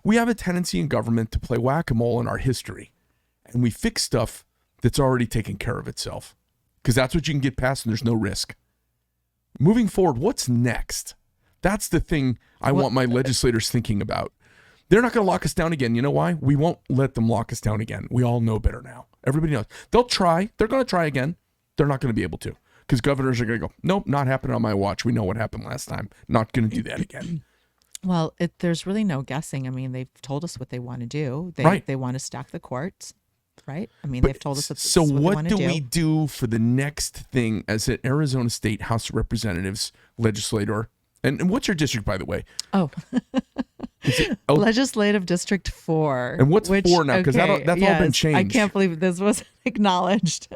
We have a tendency in government to play whack-a-mole in our history, and we fix stuff that's already taken care of itself because that's what you can get past, and there's no risk. Moving forward, what's next? That's the thing I want my legislators thinking about. They're not going to lock us down again. You know why? We won't let them lock us down again. We all know better now. Everybody knows. They'll try. They're going to try again. They're not going to be able to because governors are going to go, nope, not happening on my watch. We know what happened last time. Not going to do that again. Well, there's really no guessing. I mean, they've told us what they want to do. They want to stack the courts, right? I mean, they've told us what so what do we do for the next thing as an Arizona State House of Representatives legislator? And what's your district, by the way? Oh, Legislative District 4. And what's 4 now? Because that's all been changed. I can't believe this was acknowledged.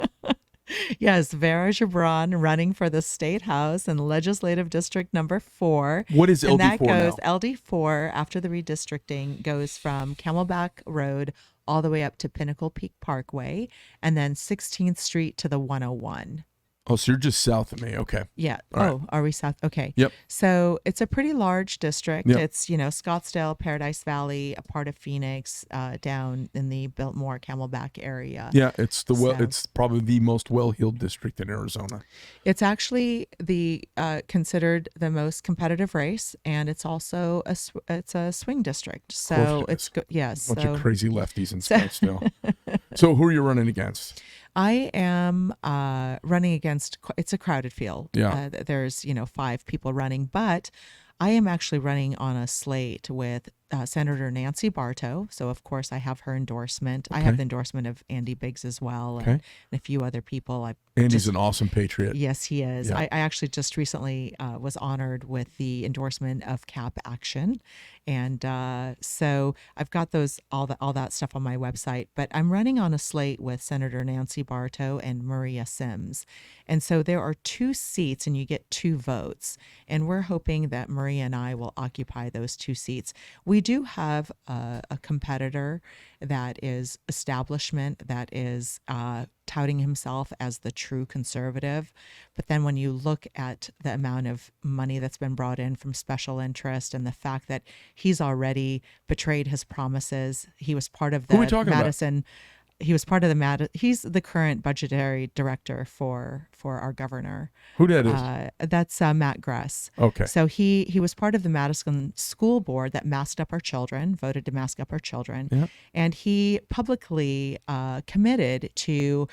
Yes, Vera Gebran running for the State House in Legislative District number 4. What is LD4 and that goes, now? LD4, after the redistricting, goes from Camelback Road all the way up to Pinnacle Peak Parkway, and then 16th Street to the 101. Oh, so you're just south of me. Okay. Yeah. All right. Are we south? Okay. Yep. So it's a pretty large district. Yep. It's, Scottsdale, Paradise Valley, a part of Phoenix, down in the Biltmore, Camelback area. Yeah, it's it's probably the most well-heeled district in Arizona. It's actually considered the most competitive race, and it's also it's a swing district. So it's yes. Bunch of crazy lefties in Scottsdale. So who are you running against? I am running against, it's a crowded field. Yeah. There's, 5 people running, but I am actually running on a slate with Senator Nancy Bartow. So, of course, I have her endorsement. Okay. I have the endorsement of Andy Biggs as well, and a few other people. Andy's an awesome patriot. Yes, he is. Yeah. I actually just recently was honored with the endorsement of CAP Action. And so I've got all that stuff on my website, but I'm running on a slate with Senator Nancy Bartow and Maria Sims. And so there are 2 seats and you get 2 votes. And we're hoping that Maria and I will occupy those 2 seats. We do have a competitor that is establishment, that is touting himself as the true conservative. But then when you look at the amount of money that's been brought in from special interest and the fact that he's already betrayed his promises, he was part of the Madison. About? He was part of the he's the current budgetary director for our governor. Who that is? That's Matt Gress. Okay. So he was part of the Madison School Board that masked up our children, voted to mask up our children. Yep. And he publicly committed to,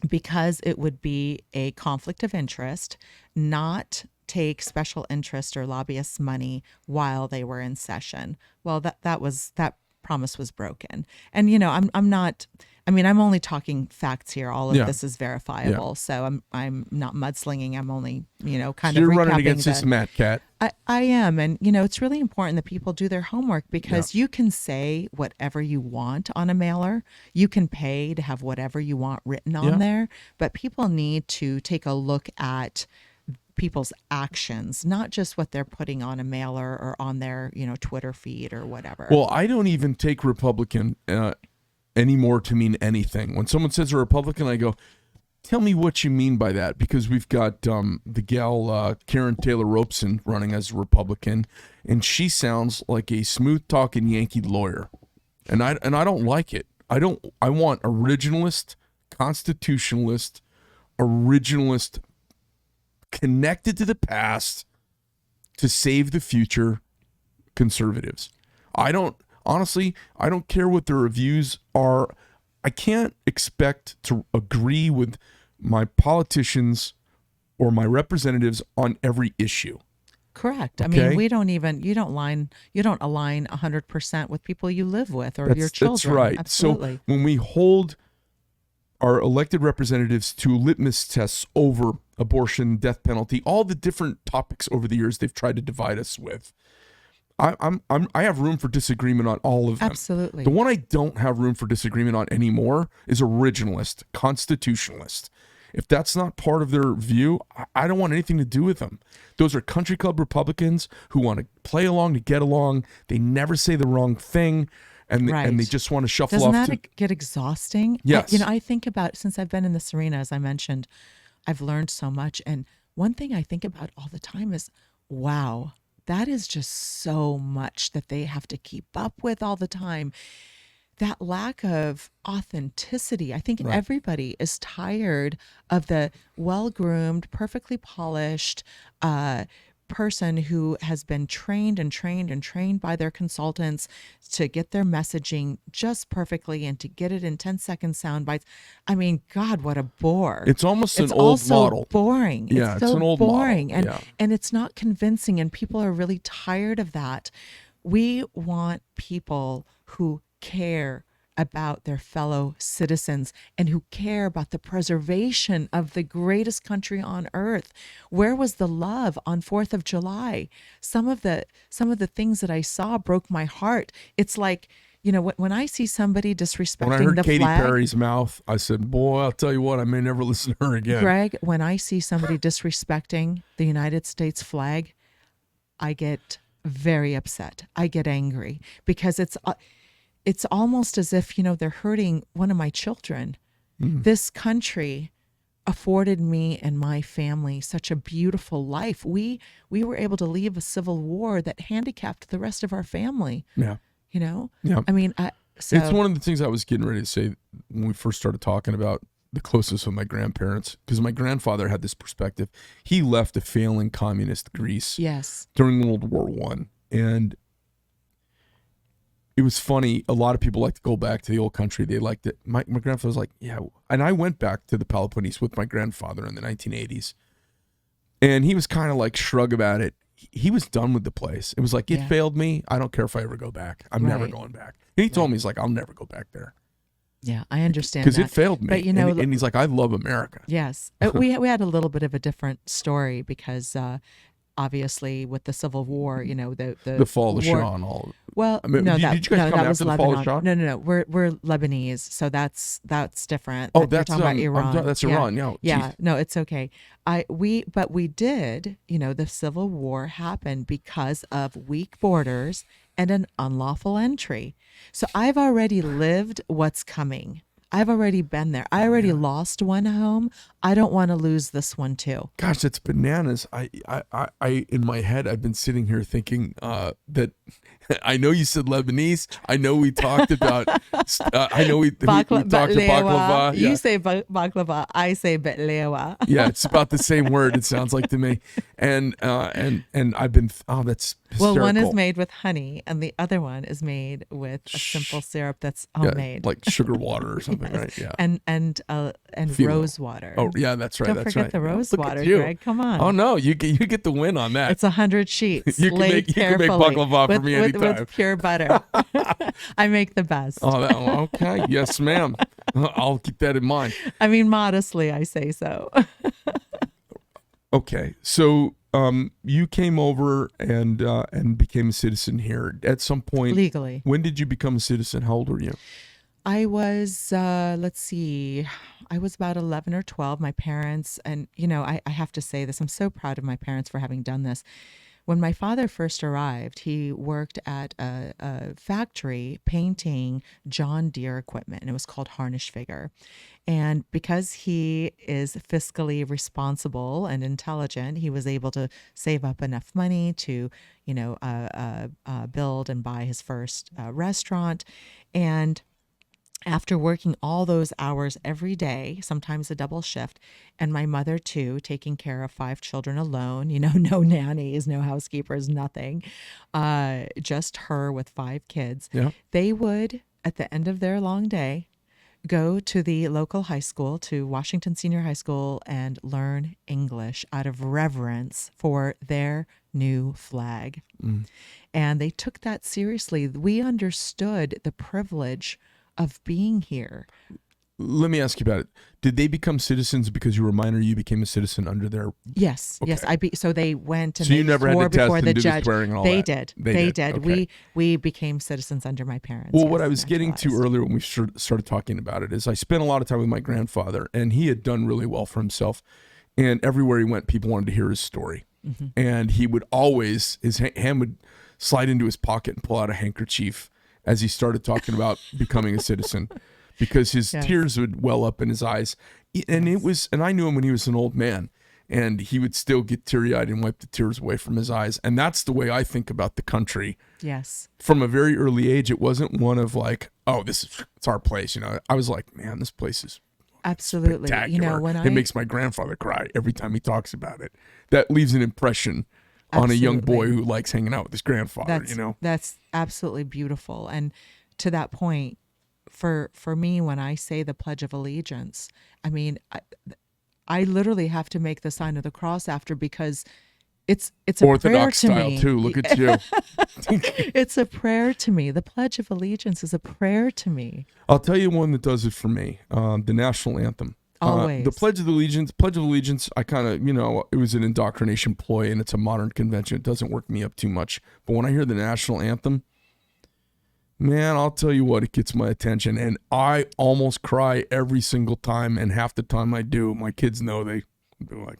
because it would be a conflict of interest, not take special interest or lobbyists' money while they were in session. Well, that promise was broken. And I'm only talking facts here. All of this is verifiable. Yeah. So I'm not mudslinging. I'm only, kind of you're recapping. Running against this Matt Cat. I am. And, it's really important that people do their homework, because you can say whatever you want on a mailer. You can pay to have whatever you want written on there. But people need to take a look at people's actions, not just what they're putting on a mailer or on their, Twitter feed or whatever. Well, I don't even take Republican anymore to mean anything. When someone says a Republican, I go, tell me what you mean by that, because we've got the gal Karen Taylor Robeson running as a Republican, and she sounds like a smooth-talking Yankee lawyer, and I don't like it. I want originalist, constitutionalist, originalist, connected to the past to save the future conservatives. I don't care what their reviews are. I can't expect to agree with my politicians or my representatives on every issue. Correct. Okay? I mean, you don't align 100% with people you live with or your children. That's right. Absolutely. So when we hold our elected representatives to litmus tests over abortion, death penalty, all the different topics over the years they've tried to divide us with, I have room for disagreement on all of them. Absolutely. The one I don't have room for disagreement on anymore is originalist, constitutionalist. If that's not part of their view, I don't want anything to do with them. Those are country club Republicans who want to play along to get along. They never say the wrong thing, and and they just want to shuffle Doesn't off. Doesn't that get exhausting? Yes. I think about, since I've been in this arena, as I mentioned, I've learned so much. And one thing I think about all the time is, wow, that is just so much that they have to keep up with all the time. That lack of authenticity. I think everybody is tired of the well-groomed, perfectly polished person who has been trained and trained and trained by their consultants to get their messaging just perfectly and to get it in 10-second sound bites. I mean, God, what a bore. It's almost an old model. Boring. Yeah, it's so an old boring. model. And it's not convincing, and people are really tired of that. We want people who care about their fellow citizens and who care about the preservation of the greatest country on earth. Where was the love on 4th of July? Some of the things that I saw broke my heart. It's like, when I see somebody disrespecting when I heard the Katy flag, Perry's mouth, I said, boy, I'll tell you what, I may never listen to her again. Greg, when I see somebody disrespecting the United States flag, I get very upset. I get angry because it's almost as if, they're hurting one of my children. This country afforded me and my family such a beautiful life. We were able to leave a civil war that handicapped the rest of our family. Yeah. Yeah. I mean, it's one of the things I was getting ready to say when we first started talking about the closeness of my grandparents, because my grandfather had this perspective. He left a failing communist Greece during World War I. And it was funny. A lot of people like to go back to the old country. They liked it. My grandfather was like, yeah. And I went back to the Peloponnese with my grandfather in the 1980s. And he was kind of like shrug about it. He was done with the place. It was like, it failed me. I don't care if I ever go back. I'm never going back. And he told me, he's like, I'll never go back there. Yeah, I understand because it failed me. But and he's like, I love America. Yes, we had a little bit of a different story because obviously with the Civil War, the fall of war, Shah and all. Well, I mean, no, did you guys come that was after the fall of Shah? No. We're Lebanese, so that's different. Oh, You're that's talking about Iran. That's Iran. Yeah. Yeah. No, it's okay. We did. The Civil War happened because of weak borders and an unlawful entry. So I've already lived what's coming. I've already been there. I already lost one home. I don't want to lose this one too. Gosh, that's bananas. I in my head, I've been sitting here thinking that I know you said Lebanese. I know we talked about. I know we talked to baklava. You say baklava. I say betlewa. Yeah, it's about the same word. It sounds like to me. And I've been. That's hysterical. Well, one is made with honey, and the other one is made with a simple syrup that's homemade, like sugar water or something, right? Yeah. And rose water. Oh yeah, that's right. Don't that's forget right. the rose Look water, at you. Greg. Come on. Oh no, you get the win on that. It's 100 sheets. You can make baklava for me anytime. With pure butter. I make the best. Oh, okay. Yes, ma'am. I'll keep that in mind. I mean, modestly, I say so. Okay, so you came over and became a citizen here at some point legally. When did you become a citizen? How old were you? I was, let's see, I was about 11 or 12. My parents, and I have to say this, I'm so proud of my parents for having done this. When my father first arrived, he worked at a factory painting John Deere equipment, and it was called Harnish Figure. And because he is fiscally responsible and intelligent, he was able to save up enough money to, build and buy his first restaurant. And after working all those hours every day, sometimes a double shift, and my mother too, taking care of 5 children alone, no nannies, no housekeepers, nothing, just her with 5 kids, they would, at the end of their long day, go to the local high school, to Washington Senior High School, and learn English out of reverence for their new flag. And they took that seriously. We understood the privilege of being here. let me ask you about it. Did they become citizens because you were a minor? You became a citizen under their... Yes, Okay. yes. So they went and So they you never had swore to test before and the do the judge. swearing and all They that? did. They did. Okay. We became citizens under my parents. Well, yes, what I was getting to naturalized. earlier when we started talking about it is I spent a lot of time with my grandfather, and he had done really well for himself. And everywhere he went, people wanted to hear his story. Mm-hmm. And he would always, his hand would slide into his pocket and pull out a handkerchief as he started talking about becoming a citizen, because his Yes. tears would well up in his eyes. And and I knew him when he was an old man, and he would still get teary-eyed and wipe the tears away from his eyes. And that's the way I think about the country. Yes. From a very early age, it wasn't one of like, oh, it's our place. I was like, man, this place is Absolutely. spectacular. When It makes my grandfather cry every time he talks about it. That leaves an impression on a young boy Absolutely. who likes hanging out with his grandfather. That's absolutely beautiful. And to that point, for me, when I say the Pledge of Allegiance, I mean, I literally have to make the sign of the cross after, because it's a Orthodox prayer to style me. too. Look at you. It's a prayer to me. The Pledge of Allegiance is a prayer to me. I'll tell you one that does it for me. The national anthem. Always. The Pledge of Allegiance, I kind of, it was an indoctrination ploy, and it's a modern convention. It doesn't work me up too much. But when I hear the national anthem, man, I'll tell you what, it gets my attention. And I almost cry every single time. And half the time I do, my kids know, they're like,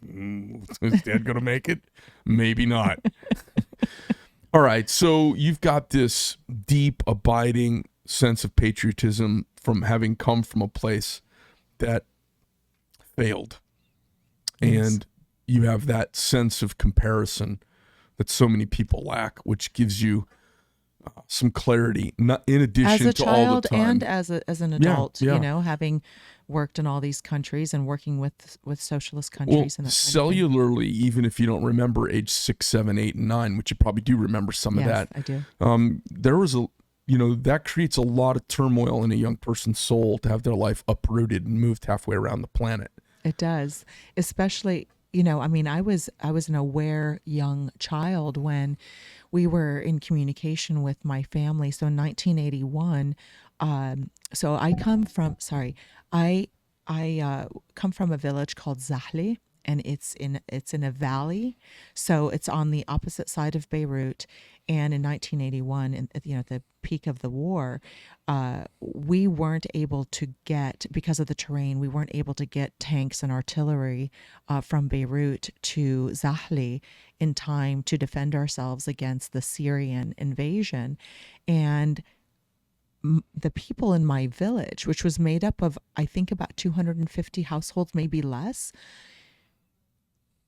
is Dad going to make it? Maybe not. All right. So you've got this deep, abiding sense of patriotism from having come from a place that failed. Yes. And you have that sense of comparison that so many people lack, which gives you some clarity, not in addition As a to all child the time. and as an adult, yeah. having worked in all these countries and working with socialist Well, countries and that kind of thing. cellularly, even if you don't remember age 6, 7, 8, and 9, which you probably do remember some of Yes, that, I do. there was that creates a lot of turmoil in a young person's soul to have their life uprooted and moved halfway around the planet. It does, especially, I was an aware young child when we were in communication with my family. So in 1981, so I come from, I come from a village called Zahli, and it's in a valley. So it's on the opposite side of Beirut. And in 1981, at the peak of the war, we weren't able to get, because of the terrain, we weren't able to get tanks and artillery from Beirut to Zahli in time to defend ourselves against the Syrian invasion. And the people in my village, which was made up of, I think, about 250 households, maybe less,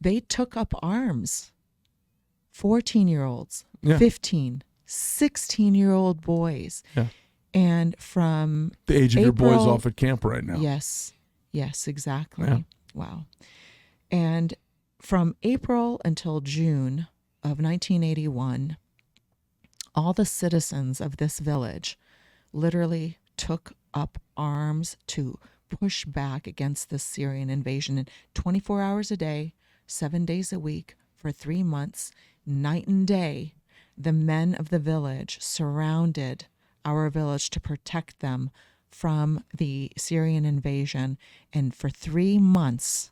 they took up arms. 14-year-olds, Yeah. 15, 16-year-old boys. Yeah. And from The age of your boys April- off at camp right now. Yes, exactly. Yeah. Wow. And from April until June of 1981, all the citizens of this village literally took up arms to push back against the Syrian invasion. And 24 hours a day, 7 days a week, for 3 months, night and day, the men of the village surrounded our village to protect them from the Syrian invasion. And for 3 months,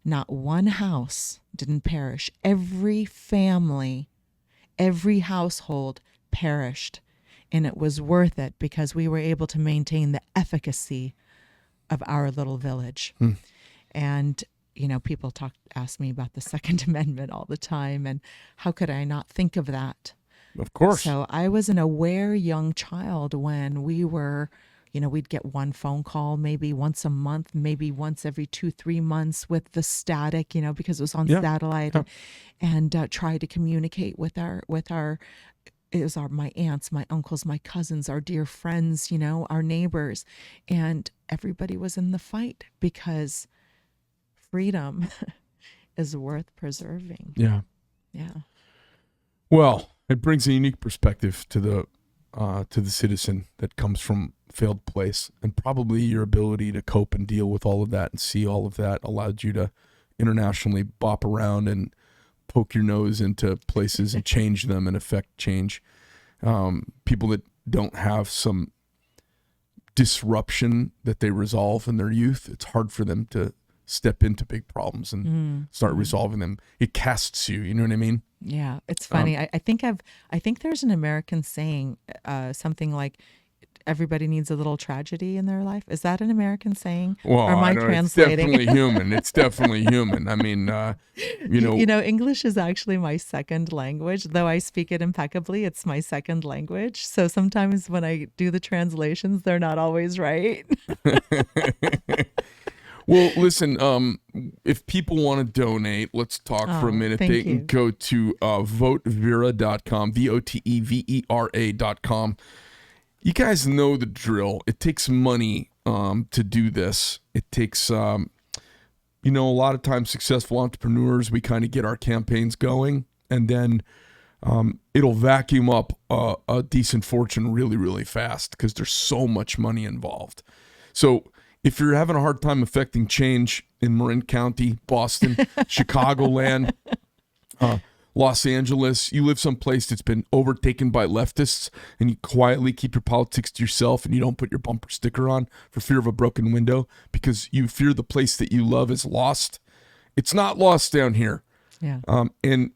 not one house didn't perish. Every family, every household perished. And it was worth it, because we were able to maintain the efficacy of our little village. And people ask me about the Second Amendment all the time, and how could I not think of that? Of course. So I was an aware young child when we were, we'd get one phone call maybe once a month, maybe once every 2-3 months with the static, because it was on satellite, and try to communicate with my aunts, my uncles, my cousins, our dear friends, our neighbors, and everybody was in the fight, because freedom is worth preserving. Yeah. Yeah. Well, it brings a unique perspective to the citizen that comes from a failed place, and probably your ability to cope and deal with all of that and see all of that allowed you to internationally bop around and poke your nose into places and change them and affect change. People that don't have some disruption that they resolve in their youth, it's hard for them to step into big problems and start resolving them. It casts you, you know what I mean? Yeah, it's funny. I think there's an American saying, something like, everybody needs a little tragedy in their life. Is that an American saying? Well, or am I translating? It's definitely human. It's definitely human. I mean, English is actually my second language. Though I speak it impeccably, it's my second language. So sometimes when I do the translations, they're not always right. Well, listen, if people want to donate, let's talk for a minute. They can go to votevera.com, VOTEVERA.com. You guys know the drill. It takes money to do this. It takes, a lot of times successful entrepreneurs, we kind of get our campaigns going, and then it'll vacuum up a decent fortune really, really fast because there's so much money involved. So if you're having a hard time affecting change in Marin County, Boston, Chicagoland, Los Angeles, you live someplace that's been overtaken by leftists, and you quietly keep your politics to yourself and you don't put your bumper sticker on for fear of a broken window because you fear the place that you love is lost. It's not lost down here. Yeah. And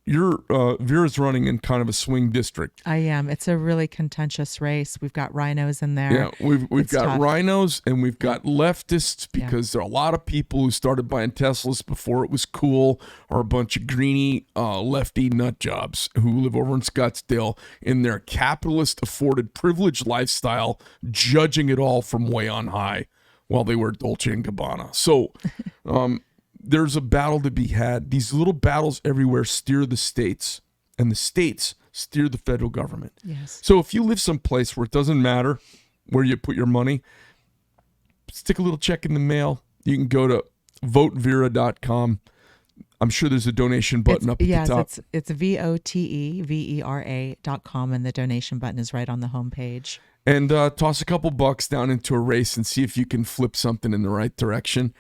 Vera's running in kind of a swing district. I am. It's a really contentious race. We've got rhinos in there. Yeah, we've got tough. rhinos and we've got leftists because there are a lot of people who started buying Teslas before it was cool, or a bunch of greeny lefty nut jobs who live over in Scottsdale in their capitalist afforded privileged lifestyle, judging it all from way on high while they wear Dolce & Gabbana. So there's a battle to be had. These little battles everywhere steer the states, and the states steer the federal government. Yes. So if you live someplace where it doesn't matter where you put your money, stick a little check in the mail. You can go to votevera.com. I'm sure there's a donation button up at the top. It's VOTEVERA.com, and the donation button is right on the homepage. And toss a couple bucks down into a race and see if you can flip something in the right direction.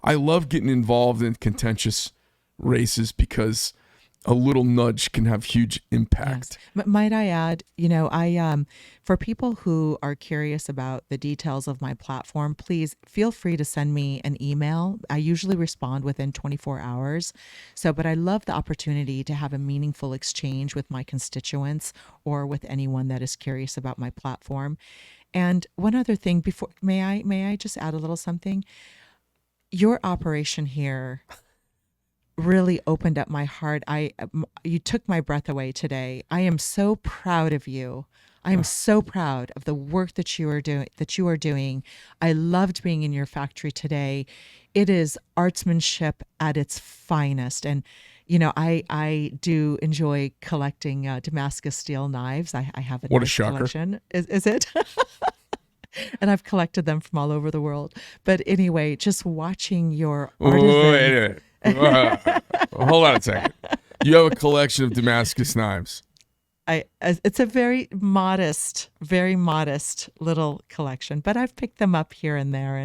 I love getting involved in contentious races because a little nudge can have huge impact. Yes. Might I add, for people who are curious about the details of my platform, please feel free to send me an email. I usually respond within 24 hours. But I love the opportunity to have a meaningful exchange with my constituents or with anyone that is curious about my platform. And one other thing before, may I just add a little something? Your operation here really opened up my heart. You took my breath away today. I am so proud of you. I am so proud of the work that you are doing. I loved being in your factory today. It is artsmanship at its finest. And I do enjoy collecting Damascus steel knives. I have a What a nice shocker. collection. Is it? And I've collected them from all over the world. But anyway, just watching your artisan. Wait. Hold on a second. You have a collection of Damascus knives. It's a very modest little collection, but I've picked them up here and there,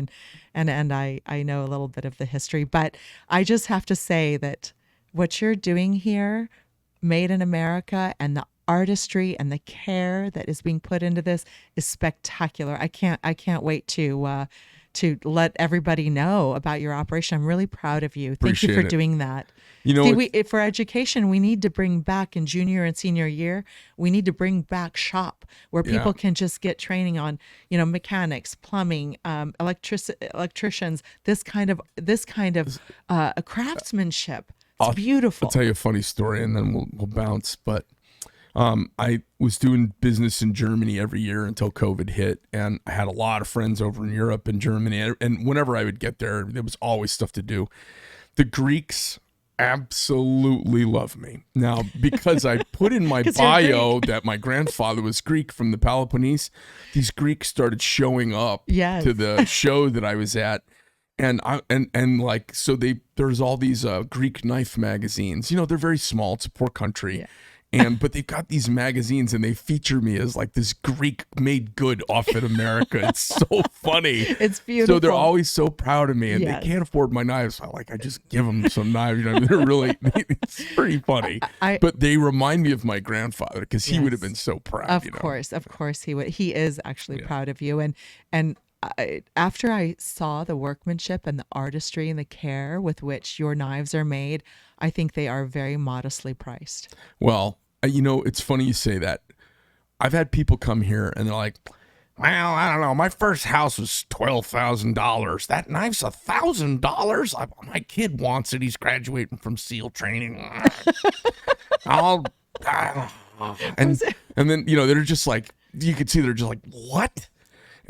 and I know a little bit of the history. But I just have to say that what you're doing here, made in America, and the artistry and the care that is being put into this is spectacular. I can't wait to let everybody know about your operation. I'm really proud of you. Thank you for doing that. For education, we need to bring back in junior and senior year, we need to bring back shop where people can just get training on, mechanics, plumbing, electricians, this kind of craftsmanship. It's beautiful. I'll tell you a funny story and then we'll bounce. But I was doing business in Germany every year until COVID hit, and I had a lot of friends over in Europe and Germany, and whenever I would get there was always stuff to do. The Greeks absolutely love me now because I put in my bio that my grandfather was Greek from the Peloponnese. These Greeks started showing up to the show that I was at. And there's all these Greek knife magazines. They're very small. It's a poor country. Yeah. But they've got these magazines and they feature me as like this Greek made good off in America. It's so funny. It's beautiful. So they're always so proud of me, and Yes. they can't afford my knives. So I just give them some knives. You know, they're really, it's pretty funny. But they remind me of my grandfather because he would have been so proud. Of course he would. He is actually proud of you. And after I saw the workmanship and the artistry and the care with which your knives are made, I think they are very modestly priced. Well, it's funny you say that. I've had people come here and they're like, well, I don't know. My first house was $12,000. That knife's $1,000. My kid wants it. He's graduating from SEAL training. And then, they're just like, you could see they're just like, what?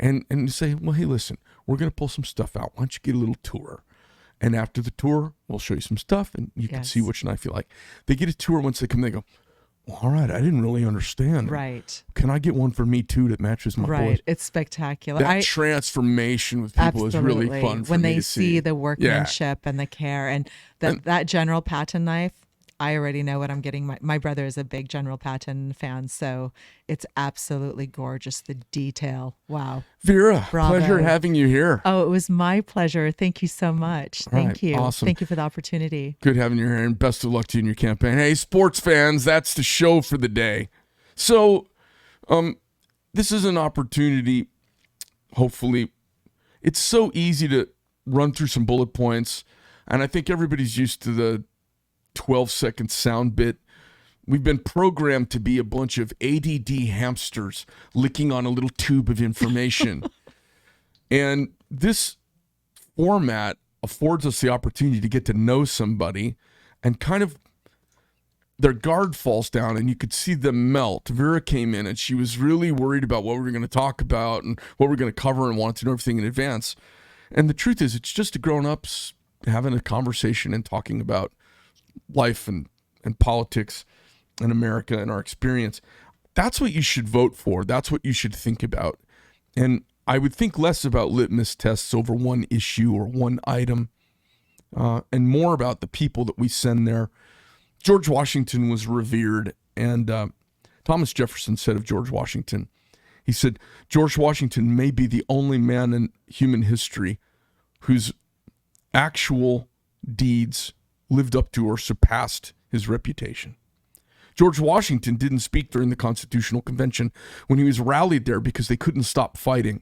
And you say, well, hey, listen, we're going to pull some stuff out. Why don't you get a little tour? And after the tour, we'll show you some stuff and you can see which knife you like. They get a tour. Once they come, they go, well, all right, I didn't really understand. Right. Can I get one for me too that matches my boys? It's spectacular. That transformation with people is really fun for when me they to see. the workmanship and the care and that General Patton knife. I already know what I'm getting. My brother is a big General Patton fan, so it's absolutely gorgeous. The detail. Wow. Vera, Bravo. Pleasure having you here. Oh, it was my pleasure. Thank you so much. Thank you. Awesome. Thank you for the opportunity. Good having you here, and best of luck to you in your campaign. Hey, sports fans, that's the show for the day. So, this is an opportunity, hopefully. It's so easy to run through some bullet points, and I think everybody's used to the 12-second sound bit. We've been programmed to be a bunch of ADD hamsters licking on a little tube of information. And this format affords us the opportunity to get to know somebody and kind of their guard falls down and you could see them melt. Vera came in and she was really worried about what we were going to talk about and what we're going to cover and wanted to know everything in advance. And the truth is, it's just the grown-ups having a conversation and talking about life and politics and America and our experience. That's what you should vote for. That's what you should think about. And I would think less about litmus tests over one issue or one item and more about the people that we send there. George Washington was revered, and Thomas Jefferson said of George Washington, he said, George Washington may be the only man in human history whose actual deeds lived up to or surpassed his reputation. George Washington didn't speak during the Constitutional Convention when he was rallied there because they couldn't stop fighting.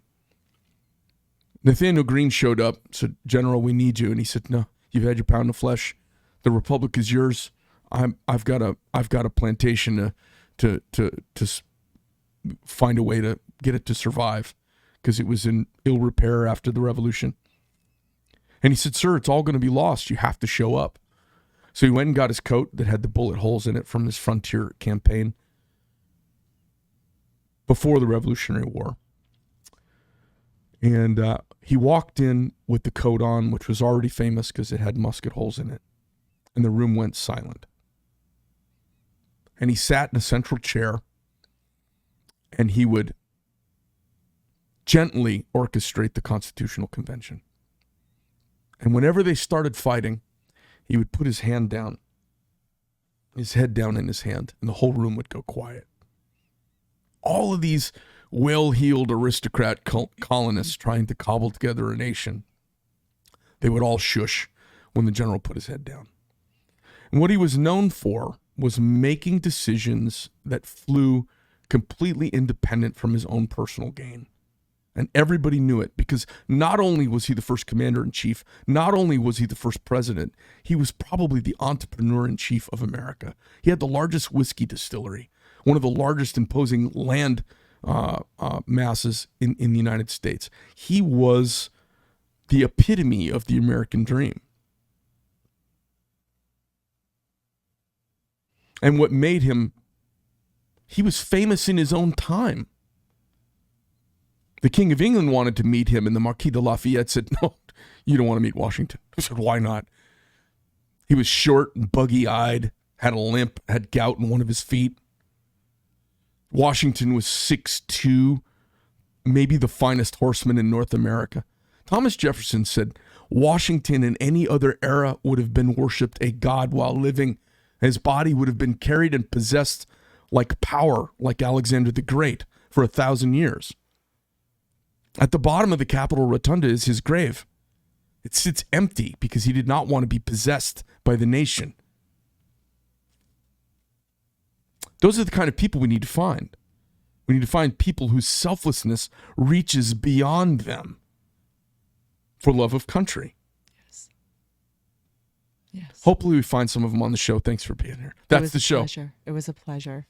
Nathanael Greene showed up, said, General, we need you. And he said, no, you've had your pound of flesh. The Republic is yours. I've got a plantation to find a way to get it to survive because it was in ill repair after the Revolution. And he said, sir, it's all going to be lost. You have to show up. So he went and got his coat that had the bullet holes in it from his frontier campaign before the Revolutionary War. And he walked in with the coat on, which was already famous because it had musket holes in it. And the room went silent. And he sat in a central chair and he would gently orchestrate the Constitutional Convention. And whenever they started fighting, he would put his hand down, his head down in his hand, and the whole room would go quiet. All of these well-heeled aristocrat colonists trying to cobble together a nation, they would all shush when the general put his head down. And what he was known for was making decisions that flew completely independent from his own personal gain. And everybody knew it because not only was he the first commander-in-chief, not only was he the first president, he was probably the entrepreneur-in-chief of America. He had the largest whiskey distillery, one of the largest imposing land masses in the United States. He was the epitome of the American dream. And what made him, he was famous in his own time. The King of England wanted to meet him, and the Marquis de Lafayette said, no, you don't want to meet Washington. I said, why not? He was short and buggy-eyed, had a limp, had gout in one of his feet. Washington was 6'2", maybe the finest horseman in North America. Thomas Jefferson said, Washington in any other era would have been worshipped a god while living. His body would have been carried and possessed like power, like Alexander the Great, for 1,000 years. At the bottom of the Capitol Rotunda is his grave. It sits empty because he did not want to be possessed by the nation. Those are the kind of people we need to find. We need to find people whose selflessness reaches beyond them for love of country. Yes. Yes. Hopefully we find some of them on the show. Thanks for being here. That's the show. Pleasure. It was a pleasure.